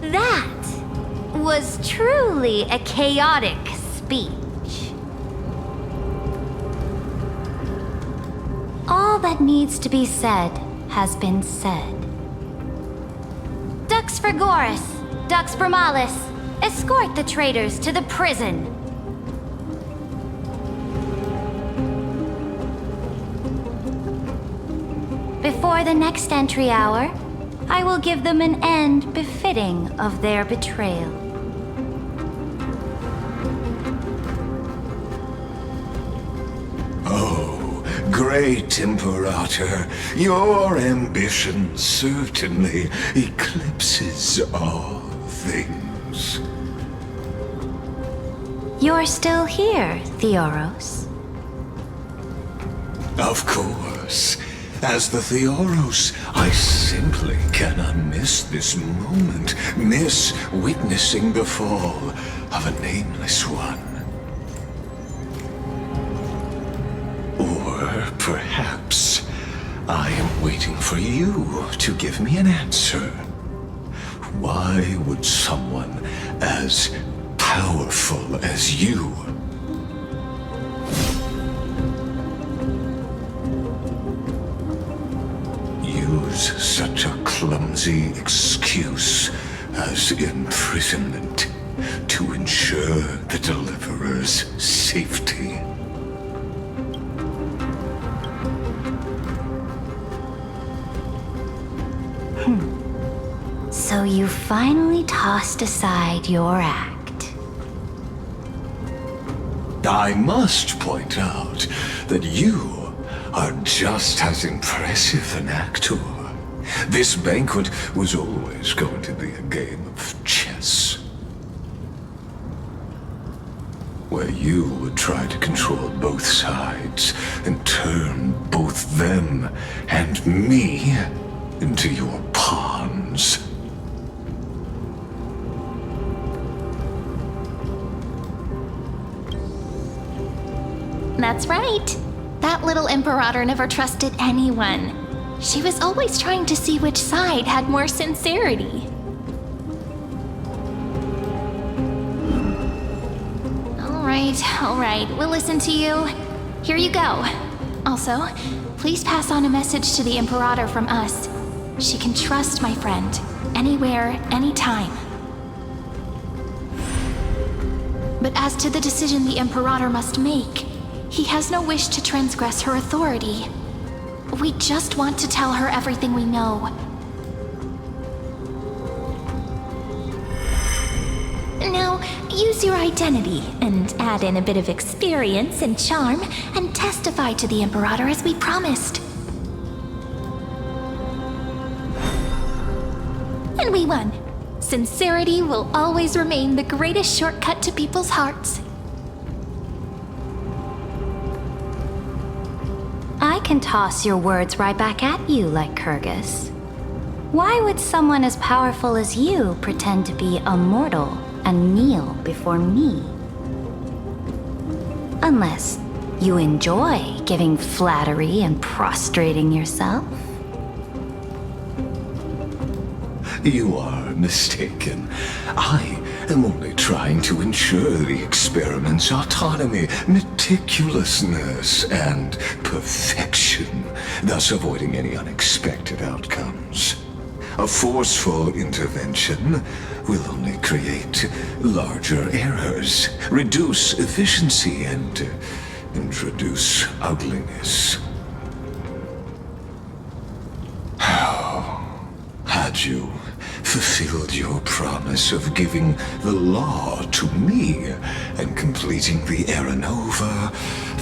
That was truly a chaotic speech. All that needs to be said has been said. Dux Frigoris, Dux Bromalis, escort the traitors to the prison. Before the next entry hour, I will give them an end befitting of their betrayal. Oh, great Imperator, your ambition certainly eclipses all things. You're still here, Theoros. Of course. As the Theoros, I simply cannot miss this moment, miss witnessing the fall of a nameless one. Or perhaps I am waiting for you to give me an answer. Why would someone as powerful as you such a clumsy excuse as imprisonment to ensure the Deliverer's safety. So you finally tossed aside your act. I must point out that you are just as impressive an actor. This banquet was always going to be a game of chess, where you would try to control both sides and turn both them and me into your pawns. That's right. That little Imperator never trusted anyone. She was always trying to see which side had more sincerity. All right, we'll listen to you. Here you go. Also, please pass on a message to the Imperator from us. She can trust my friend, anywhere, anytime. But as to the decision the Imperator must make, he has no wish to transgress her authority. We just want to tell her everything we know. Now, use your identity and add in a bit of experience and charm and testify to the Imperator as we promised. And we won. Sincerity will always remain the greatest shortcut to people's hearts. I can toss your words right back at you like Kyrgyz. Why would someone as powerful as you pretend to be immortal and kneel before me? Unless you enjoy giving flattery and prostrating yourself. You are mistaken. I am only trying to ensure the experiment's autonomy, meticulousness, and perfection, thus avoiding any unexpected outcomes. A forceful intervention will only create larger errors, reduce efficiency, and introduce ugliness. Had you fulfilled your promise of giving the law to me and completing the Aranova,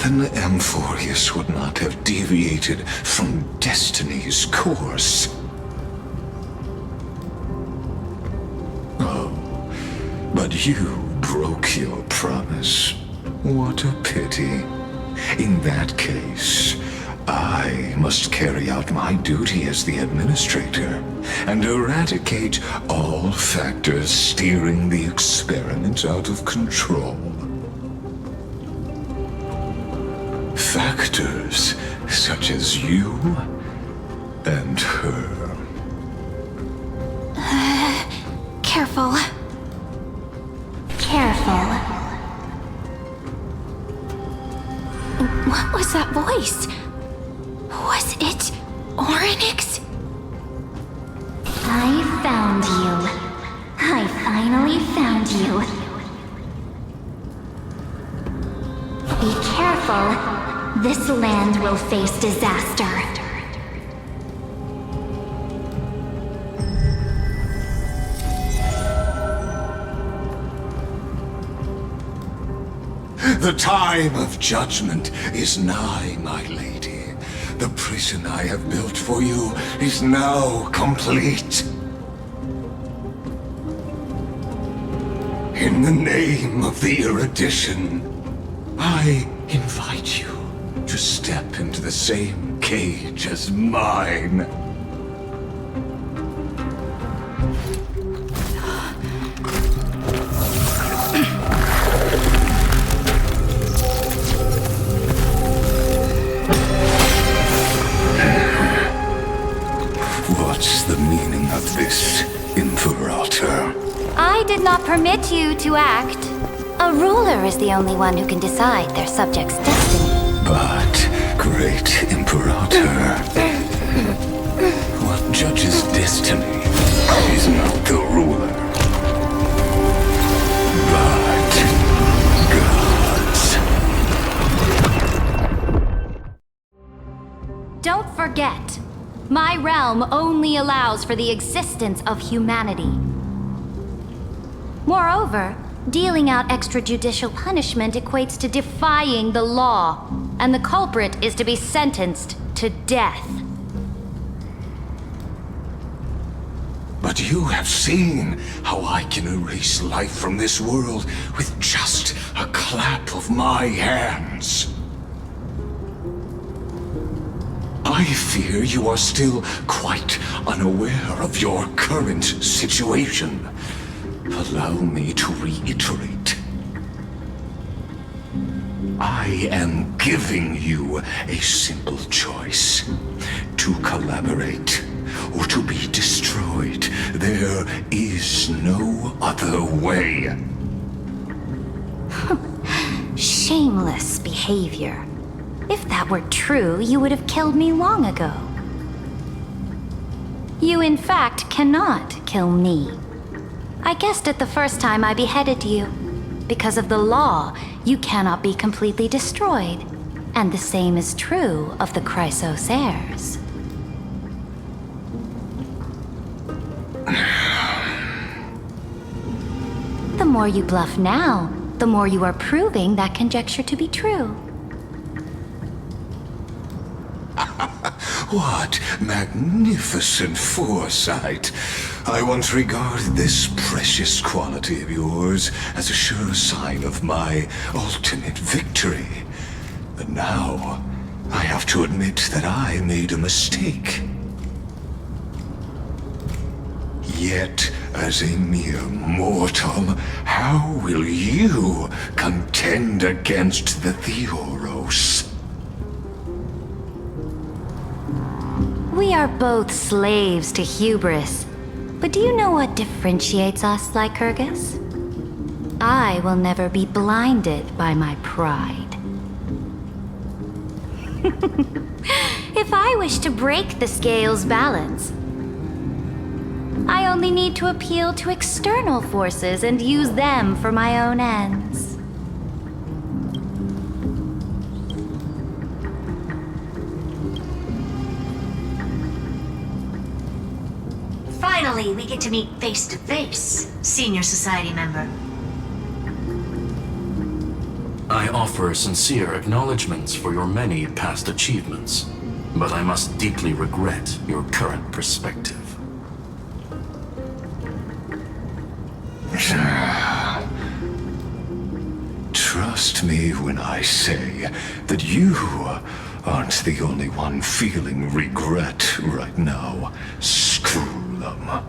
then the Amphorius would not have deviated from destiny's course. Oh, but you broke your promise. What a pity. In that case, I must carry out my duty as the administrator and eradicate all factors steering the experiment out of control. Factors such as you and her. Careful. Careful. What was that voice? Was it Orynyx? I found you. I finally found you. Be careful. This land will face disaster. The time of judgment is nigh, my lady. The prison I have built for you is now complete. In the name of the erudition, I invite you to step into the same cage as mine. What's the meaning of this, Imperator? I did not permit you to act. A ruler is the only one who can decide their subject's destiny. But, great Imperator, what judge's destiny is not the ruler, but God's. Don't forget, my realm only allows for the existence of humanity. Moreover, dealing out extrajudicial punishment equates to defying the law, and the culprit is to be sentenced to death. But you have seen how I can erase life from this world with just a clap of my hands. I fear you are still quite unaware of your current situation. Allow me to reiterate. I am giving you a simple choice. To collaborate or to be destroyed. There is no other way. Shameless behavior. If that were true, you would have killed me long ago. You in fact cannot kill me. I guessed it the first time I beheaded you. Because of the law, you cannot be completely destroyed. And the same is true of the Chrysos heirs. The more you bluff now, the more you are proving that conjecture to be true. What magnificent foresight. I once regarded this precious quality of yours as a sure sign of my ultimate victory. But now, I have to admit that I made a mistake. Yet, as a mere mortal, how will you contend against the ENTEROS? We are both slaves to hubris. But do you know what differentiates us, Lycurgus? I will never be blinded by my pride. If I wish to break the scale's balance, I only need to appeal to external forces and use them for my own ends. Finally, we get to meet face to face, Senior Society member. I offer sincere acknowledgments for your many past achievements, but I must deeply regret your current perspective. Trust me when I say that you aren't the only one feeling regret right now. Screw them.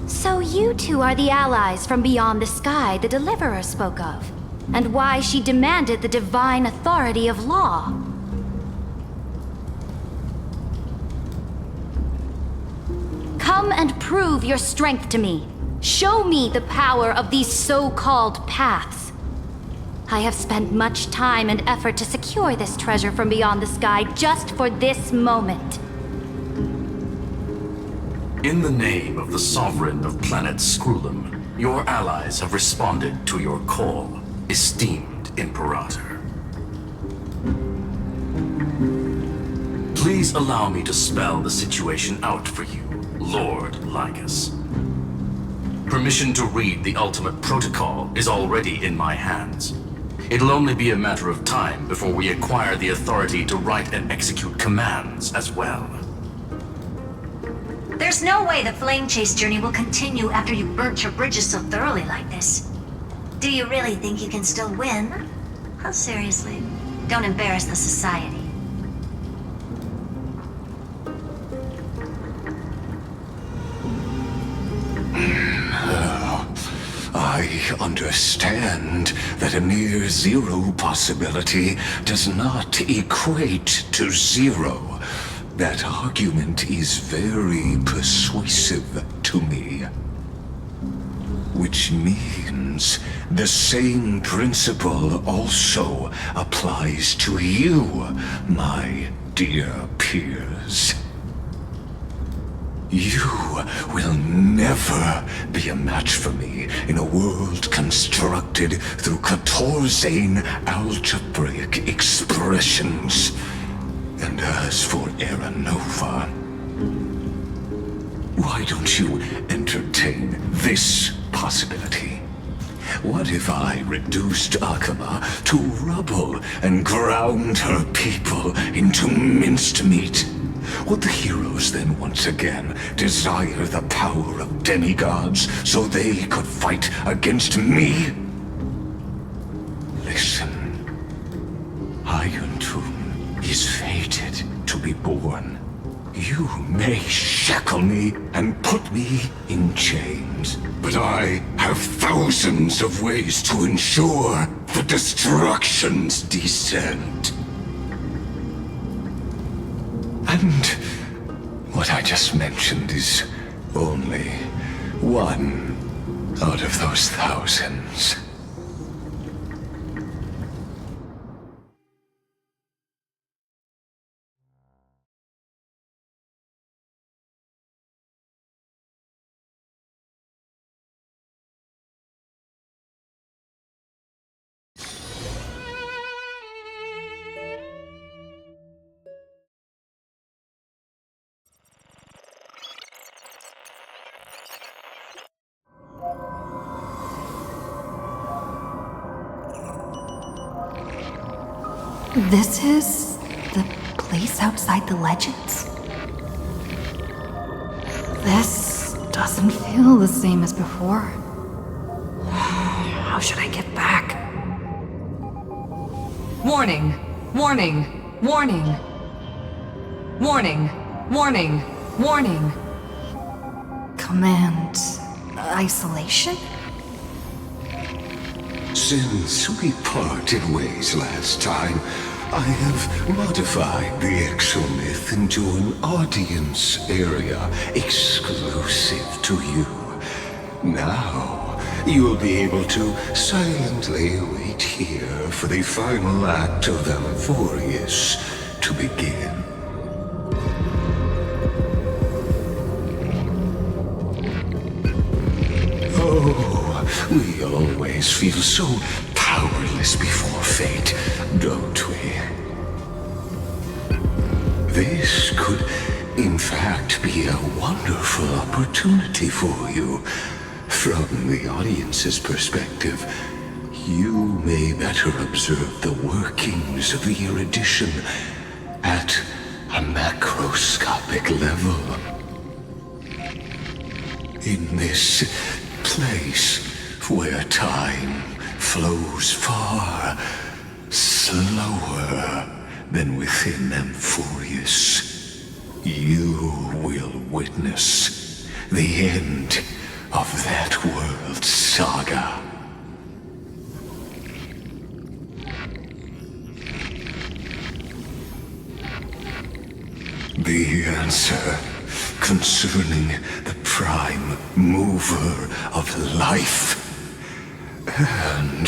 So you two are the allies from beyond the sky the Deliverer spoke of, and why she demanded the divine authority of law. Come and prove your strength to me. Show me the power of these so-called paths. I have spent much time and effort to secure this treasure from beyond the sky just for this moment. In the name of the Sovereign of Planet Scrulum, your allies have responded to your call, esteemed Imperator. Please allow me to spell the situation out for you, Lord Lycus. Permission to read the ultimate protocol is already in my hands. It'll only be a matter of time before we acquire the authority to write and execute commands as well. There's no way the flame chase journey will continue after you burnt your bridges so thoroughly like this. Do you really think you can still win? Oh, seriously. Don't embarrass the society. I understand that a near zero possibility does not equate to zero. That argument is very persuasive to me. Which means the same principle also applies to you, my dear peers. You will never be a match for me in a world constructed through Catorzane algebraic expressions. And as for Aranova, why don't you entertain this possibility? What if I reduced Akama to rubble and ground her people into minced meat? Would the heroes then once again desire the power of demigods so they could fight against me? Listen, Iron Tomb is fated to be born. You may shackle me and put me in chains, but I have thousands of ways to ensure the destruction's descent. And what I just mentioned is only one out of those thousands. This is the place outside the legends? This doesn't feel the same as before. How should I get back? Warning! Warning! Warning! Warning! Warning! Warning! Command isolation? Since we parted ways last time, I have modified the exomyth into an audience area exclusive to you. Now, you'll be able to silently wait here for the final act of Amphorius to begin. We always feel so powerless before fate, don't we? This could, in fact, be a wonderful opportunity for you. From the audience's perspective, you may better observe the workings of the erudition at a macroscopic level. In this place where time flows far slower than within Amphorius, you will witness the end of that world's saga. The answer concerning the prime mover of life and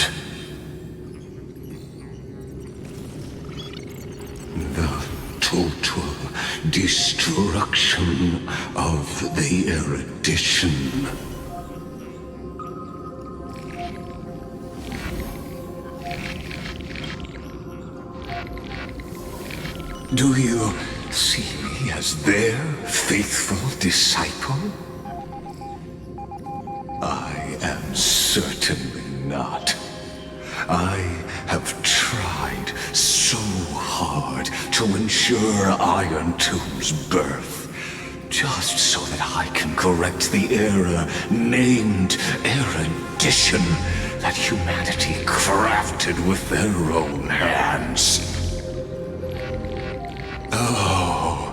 the total destruction of the erudition. Do you see me as their faithful disciple? I am certainly not. I have tried so hard to ensure Iron Tomb's birth, just so that I can correct the error named erudition that humanity crafted with their own hands. Oh,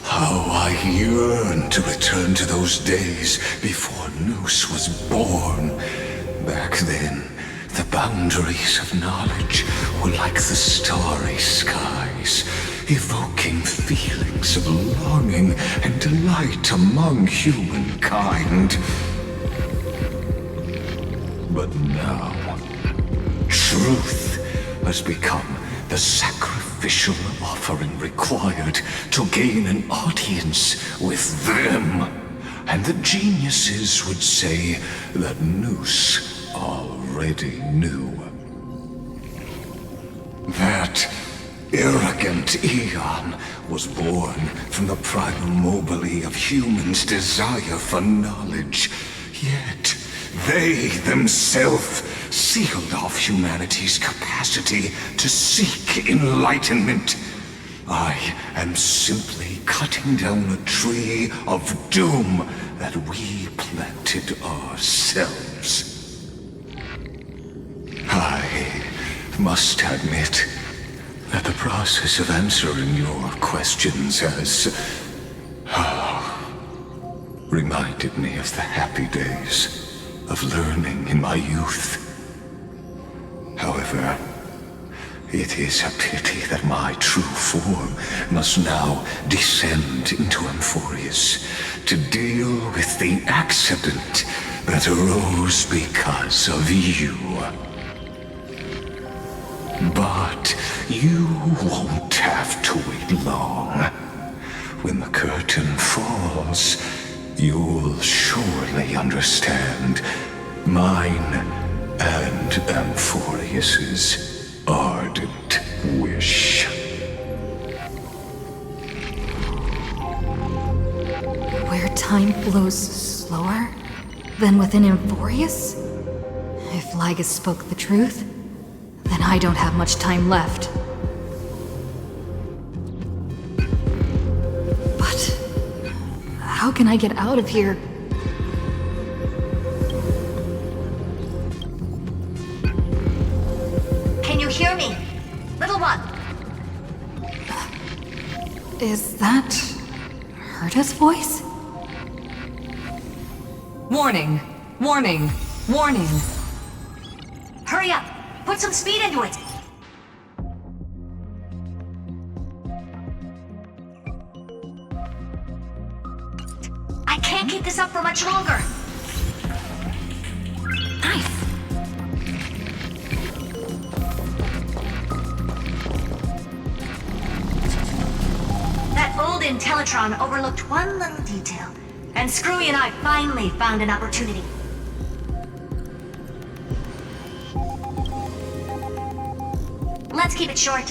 how I yearn to return to those days before Noose was born. Back then, the boundaries of knowledge were like the starry skies, evoking feelings of longing and delight among humankind. But now, truth has become the sacrifice sacrificial offering required to gain an audience with them. And the geniuses would say that Noose already knew. That arrogant Eon was born from the primal mobile of humans' desire for knowledge. Yet, they themselves sealed off humanity's capacity to seek enlightenment. I am simply cutting down a tree of doom that we planted ourselves. I must admit that the process of answering your questions has reminded me of the happy days of learning in my youth. However, it is a pity that my true form must now descend into Emphorius to deal with the accident that arose because of you. But you won't have to wait long. When the curtain falls, you'll surely understand mine and Emphorius's ardent wish. Where time flows slower than within Emphorius? If Lygus spoke the truth, then I don't have much time left. But how can I get out of here? Can you hear me? Little one. Is that Herta's voice? Warning! Warning! Warning! Hurry up! Put some speed into it! I can't keep this up for much longer! Nice! That old Intellitron overlooked one little detail, and Screwy and I finally found an opportunity. Let's keep it short.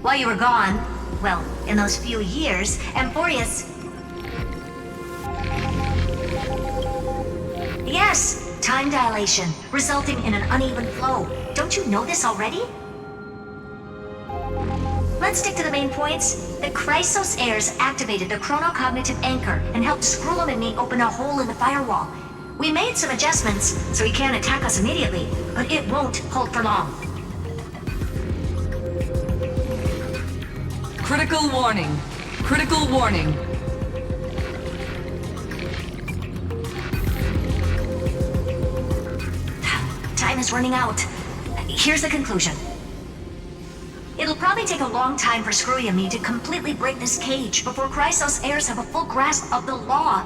While you were gone, well, in those few years, Emphorius... Yes, time dilation, resulting in an uneven flow. Don't you know this already? Let's stick to the main points. The Chrysos heirs activated the chronocognitive anchor and helped Skrullum and me open a hole in the firewall. We made some adjustments, so he can't attack us immediately, but it won't hold for long. Critical warning! Critical warning! Time is running out. Here's the conclusion. It'll probably take a long time for Screwy and me to completely break this cage before Chrysos heirs have a full grasp of the law.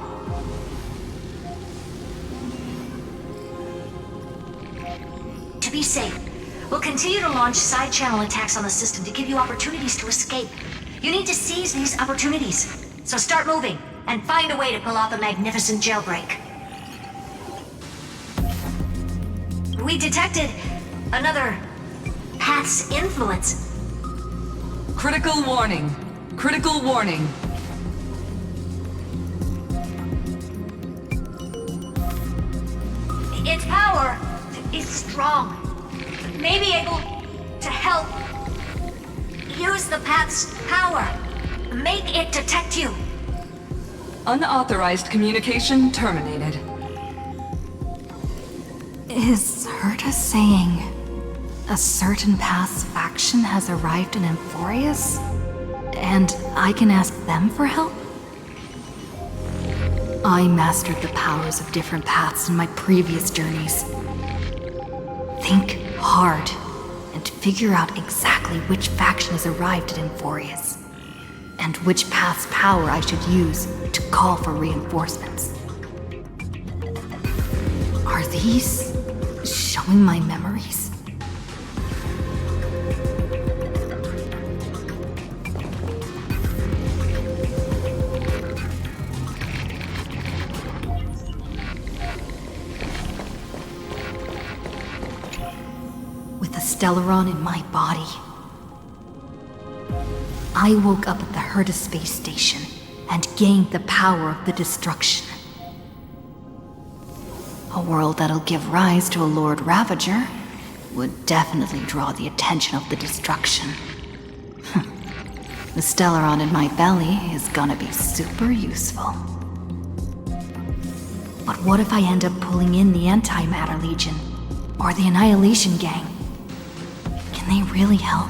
To be safe, we'll continue to launch side-channel attacks on the system to give you opportunities to escape. You need to seize these opportunities. So start moving, and find a way to pull off a magnificent jailbreak. We detected another path's influence. Critical warning! Critical warning! Its power is strong. May be able to help. Use the path's power. Make it detect you. Unauthorized communication terminated. Is Herta saying a certain path's faction has arrived in Emphorius? And I can ask them for help? I mastered the powers of different paths in my previous journeys. Think hard and figure out exactly which faction has arrived at Emphorius, and which path's power I should use to call for reinforcements. Are these showing my memories? Stellaron in my body. I woke up at the Herta space station and gained the power of the destruction. A world that'll give rise to a Lord Ravager would definitely draw the attention of the destruction. The Stellaron in my belly is gonna be super useful. But what if I end up pulling in the Antimatter Legion? Or the Annihilation Gang? Can they really help?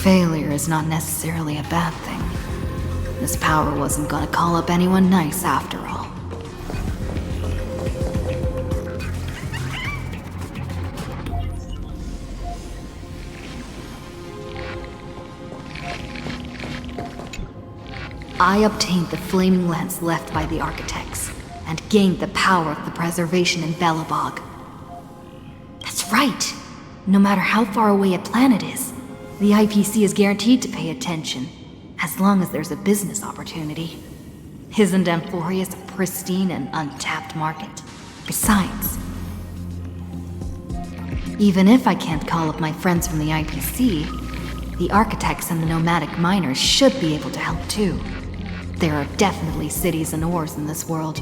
Failure is not necessarily a bad thing. This power wasn't gonna call up anyone nice after all. I obtained the flaming lance left by the architects, and gained the power of the preservation in Belobog. That's right! No matter how far away a planet is, the IPC is guaranteed to pay attention, as long as there's a business opportunity. Isn't Amphorius a pristine and untapped market? Besides, even if I can't call up my friends from the IPC, the architects and the nomadic miners should be able to help too. There are definitely cities and ores in this world.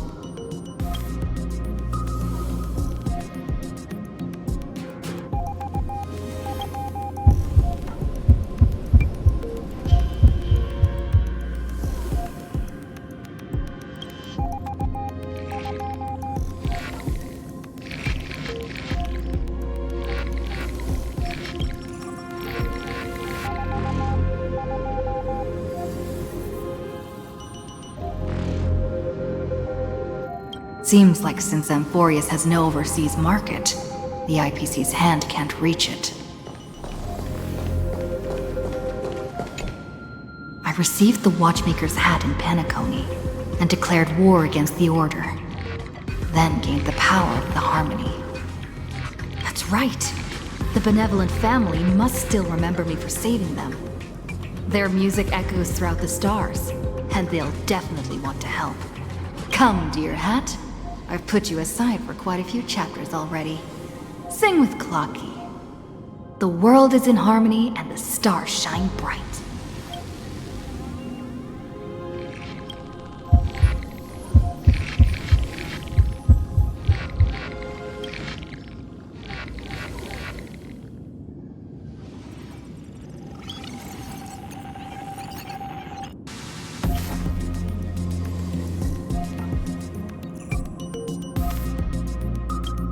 Seems like since Amphorius has no overseas market, the IPC's hand can't reach it. I received the Watchmaker's hat in Penacony and declared war against the Order, then gained the power of the Harmony. That's right! The benevolent family must still remember me for saving them. Their music echoes throughout the stars, and they'll definitely want to help. Come, dear hat. I've put you aside for quite a few chapters already. Sing with Clocky. The world is in harmony and the stars shine bright.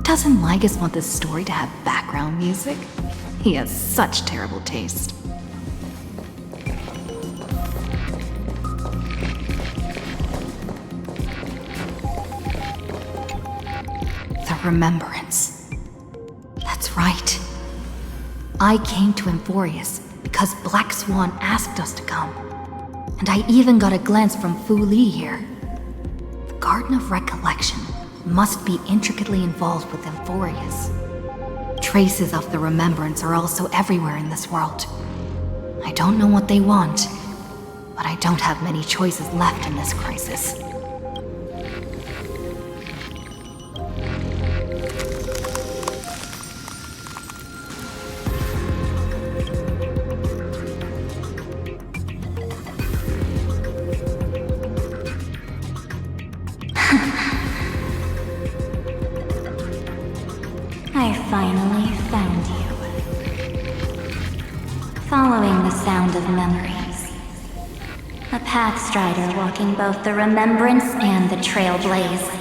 Doesn't Lygus want this story to have background music? He has such terrible taste. The Remembrance. That's right. I came to Amphorius because Black Swan asked us to come. And I even got a glance from Fu Li here. The Garden of Recollection must be intricately involved with Amphorius. Traces of the Remembrance are also everywhere in this world. I don't know what they want, but I don't have many choices left in this crisis. I finally found you. Following the sound of memories. A pathstrider walking both the Remembrance and the Trailblaze.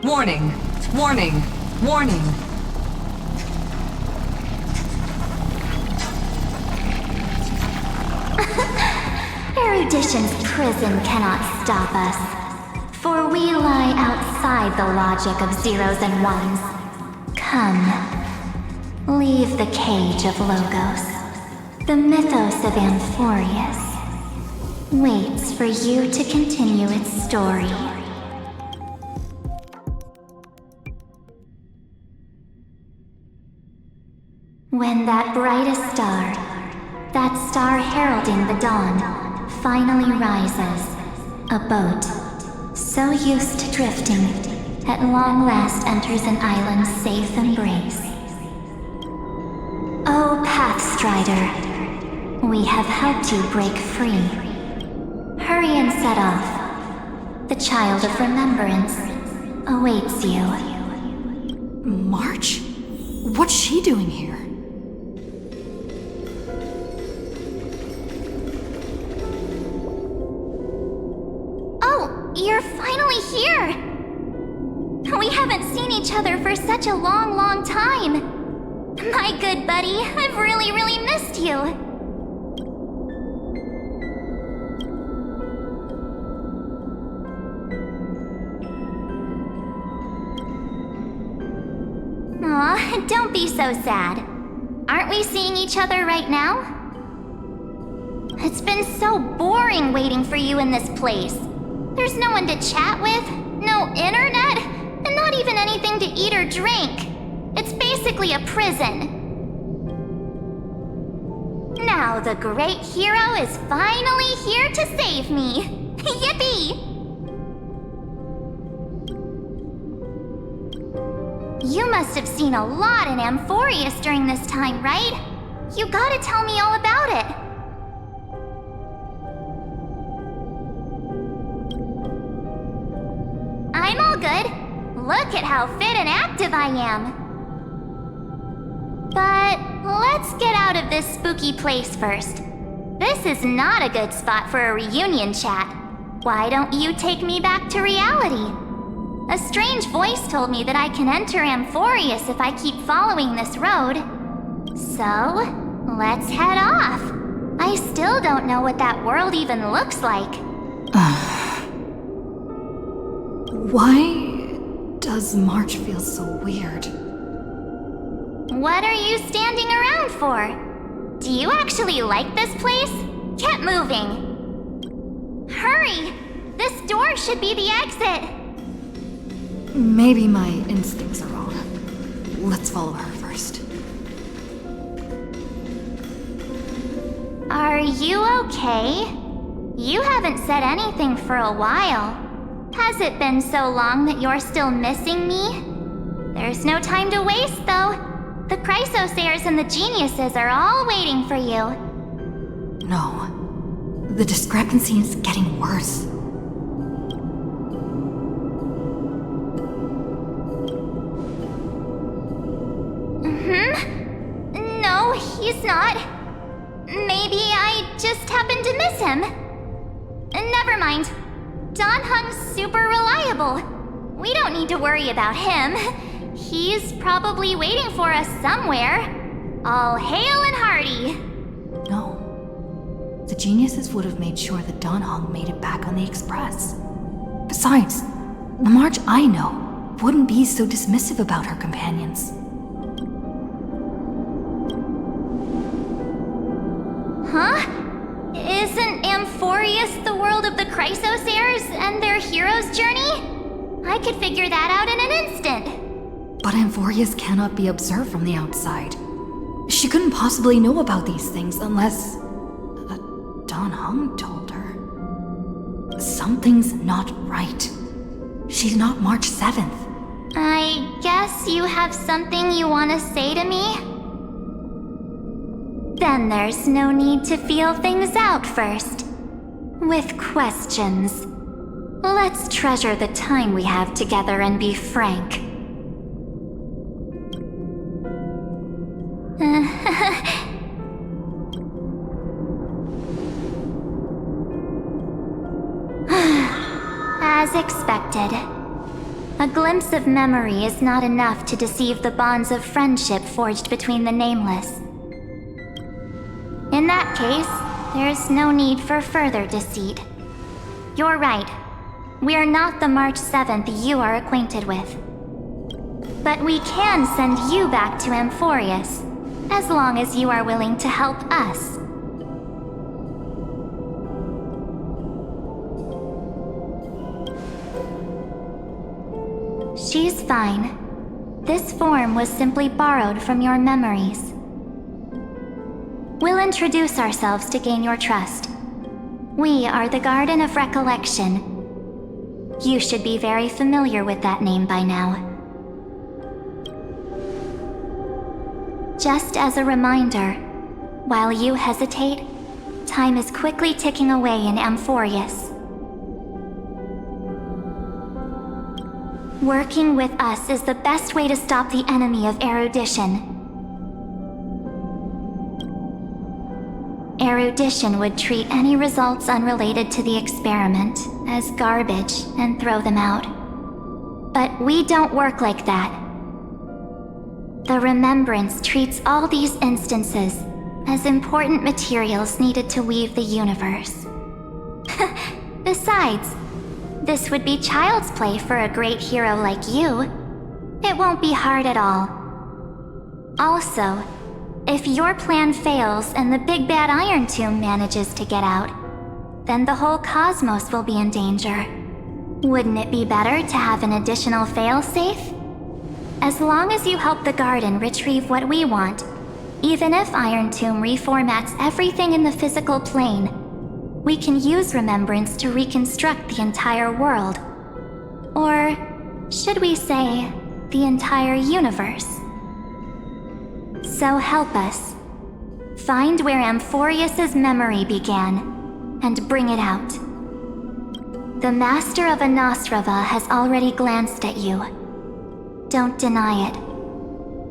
Warning, warning, warning. Erudition's prison cannot stop us, for we lie outside the logic of zeros and ones. Come, leave the cage of Logos. The mythos of Amphorius waits for you to continue its story. When that brightest star, that star heralding the dawn, finally rises, a boat, so used to drifting, at long last enters an island's safe embrace. Oh, Pathstrider, we have helped you break free. Hurry and set off. The Child of Remembrance awaits you. March? What's she doing here? You're finally here! We haven't seen each other for such a long, long time. My good buddy, I've really, really missed you. Aw, don't be so sad. Aren't we seeing each other right now? It's been so boring waiting for you in this place. There's no one to chat with, no internet, and not even anything to eat or drink. It's basically a prison. Now the great hero is finally here to save me. Yippee! You must have seen a lot in Amphorius during this time, right? You gotta tell me all about it. I'm all good. Look at how fit and active I am. But let's get out of this spooky place first. This is not a good spot for a reunion chat. Why don't you take me back to reality? A strange voice told me that I can enter Amphorius if I keep following this road. So, let's head off. I still don't know what that world even looks like. Why does March feel so weird? What are you standing around for? Do you actually like this place? Get moving. Hurry! This door should be the exit. Maybe my instincts are wrong. Let's follow her first. Are you okay? You haven't said anything for a while. Has it been so long that you're still missing me? There's no time to waste, though. The Chrysosayers and the Geniuses are all waiting for you. No. The discrepancy is getting worse. No, he's not. Maybe I just happened to miss him. Never mind. Don Hung's super reliable. We don't need to worry about him. He's probably waiting for us somewhere. All hail and hearty. No. The Geniuses would have made sure that Don Hung made it back on the Express. Besides, the March I know wouldn't be so dismissive about her companions. Huh? Isn't Amphorius the world of the Chrysosayers and their hero's journey? I could figure that out in an instant. But Amphorius cannot be observed from the outside. She couldn't possibly know about these things unless... Don Hung told her. Something's not right. She's not March 7th. I guess you have something you want to say to me? Then there's no need to feel things out first. With questions. Let's treasure the time we have together and be frank. As expected. A glimpse of memory is not enough to deceive the bonds of friendship forged between the nameless. In that case, there's no need for further deceit. You're right. We're not the March 7th you are acquainted with. But we can send you back to Amphorius, as long as you are willing to help us. She's fine. This form was simply borrowed from your memories. We'll introduce ourselves to gain your trust. We are the Garden of Recollection. You should be very familiar with that name by now. Just as a reminder, while you hesitate, time is quickly ticking away in Amphorius. Working with us is the best way to stop the enemy of erudition. Erudition would treat any results unrelated to the experiment as garbage and throw them out. But we don't work like that. The Remembrance treats all these instances as important materials needed to weave the universe. Besides, this would be child's play for a great hero like you. It won't be hard at all. Also, if your plan fails and the big bad Iron Tomb manages to get out, then the whole cosmos will be in danger. Wouldn't it be better to have an additional failsafe? As long as you help the Garden retrieve what we want, even if Iron Tomb reformats everything in the physical plane, we can use Remembrance to reconstruct the entire world. Or, should we say, the entire universe. So help us. Find where Amphorius' memory began, and bring it out. The Master of Anastrava has already glanced at you. Don't deny it.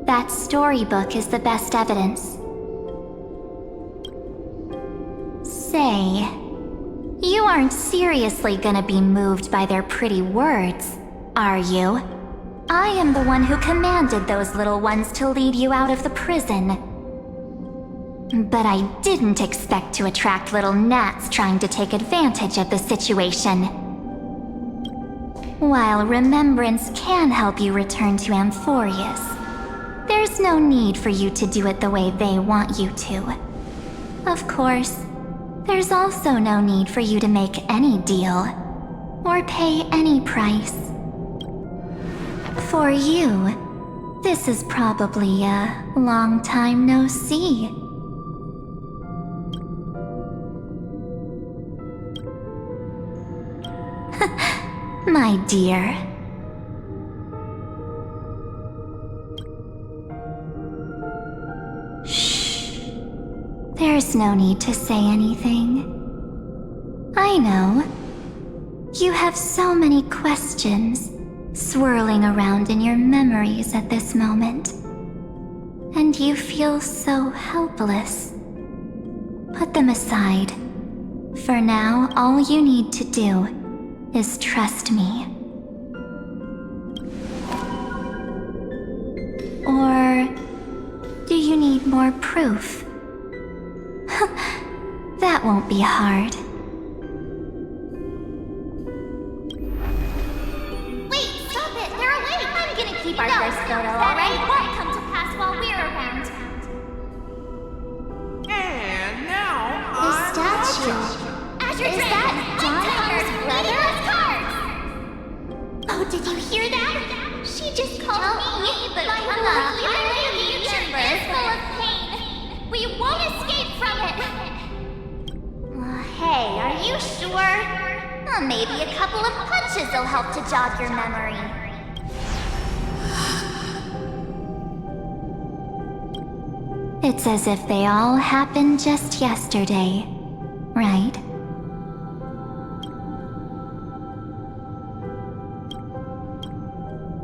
That storybook is the best evidence. Say, you aren't seriously gonna be moved by their pretty words, are you? I am the one who commanded those little ones to lead you out of the prison. But I didn't expect to attract little gnats trying to take advantage of the situation. While Remembrance can help you return to Amphorius, there's no need for you to do it the way they want you to. Of course, there's also no need for you to make any deal, or pay any price. For you, this is probably a long time no see. My dear. Shh. There's no need to say anything. I know. You have so many questions swirling around in your memories at this moment. And you feel so helpless. Put them aside. For now, all you need to do is trust me. Or do you need more proof? That won't be hard. Wait, stop it! They're awake! I'm gonna keep our first photo, alright? Won't come to pass while we're around. And now The statue. Is that Don's brother? Oh, did you hear that? She just called me, but my little chamber is full of pain. We won't escape from it. Hey, are you sure? Maybe a couple of punches will help to jog your memory. It's as if they all happened just yesterday, right?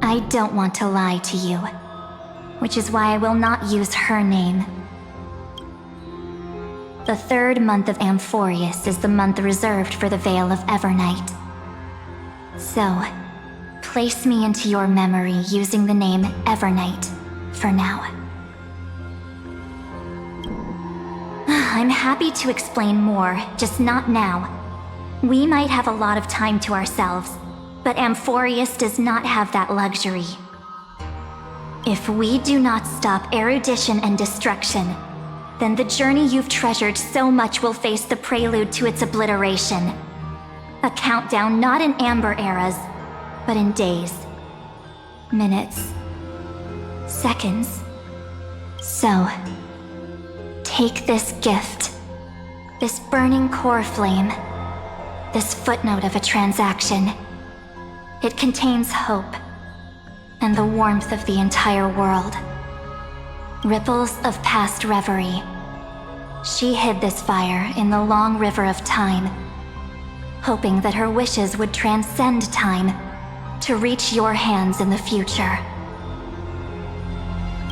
I don't want to lie to you, which is why I will not use her name. The third month of Amphorius is the month reserved for the Veil of Evernight. So, place me into your memory using the name Evernight for now. I'm happy to explain more, just not now. We might have a lot of time to ourselves, but Amphorius does not have that luxury. If we do not stop erudition and destruction, then the journey you've treasured so much will face the prelude to its obliteration. A countdown not in amber eras, but in days, minutes, seconds. So, take this gift, this burning core flame, this footnote of a transaction. It contains hope and the warmth of the entire world. Ripples of past reverie. She hid this fire in the long river of time, hoping that her wishes would transcend time to reach your hands in the future.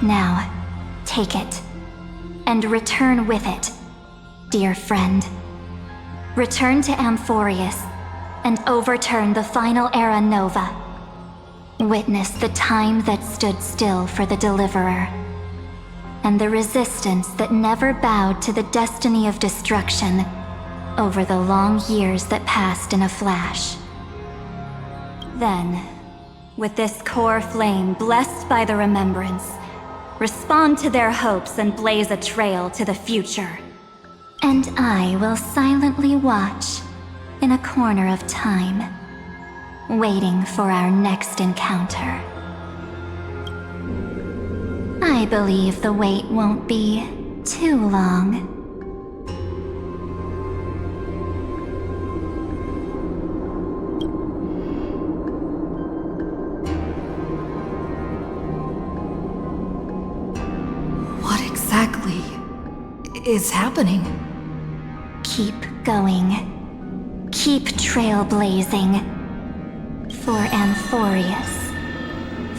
Now, take it, and return with it, dear friend. Return to Amphorius, and overturn the final era Nova. Witness the time that stood still for the Deliverer, and the resistance that never bowed to the destiny of destruction over the long years that passed in a flash. Then, with this core flame blessed by the remembrance, respond to their hopes and blaze a trail to the future. And I will silently watch in a corner of time, waiting for our next encounter. I believe the wait won't be too long. What exactly is happening? Keep going. Keep trailblazing. For Amphorius.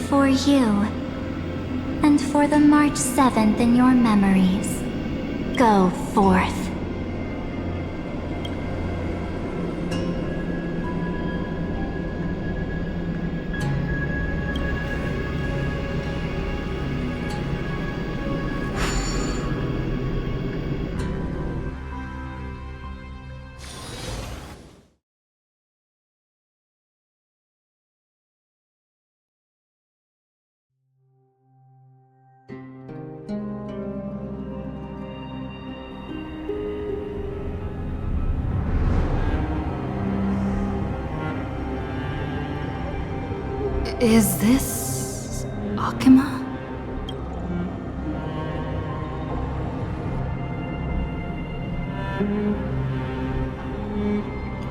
For you. And for the March 7th in your memories. Go forth. Is this Akima?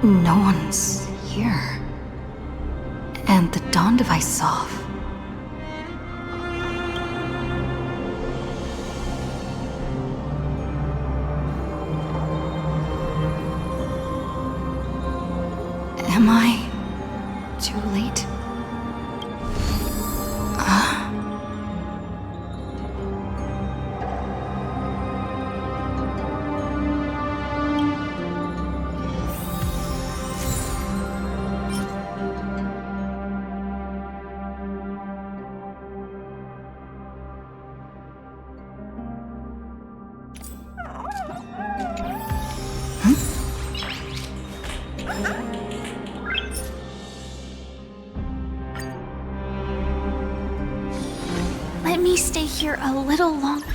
No one's here. And the dawn device off. Am I too late? Let me stay here a little longer.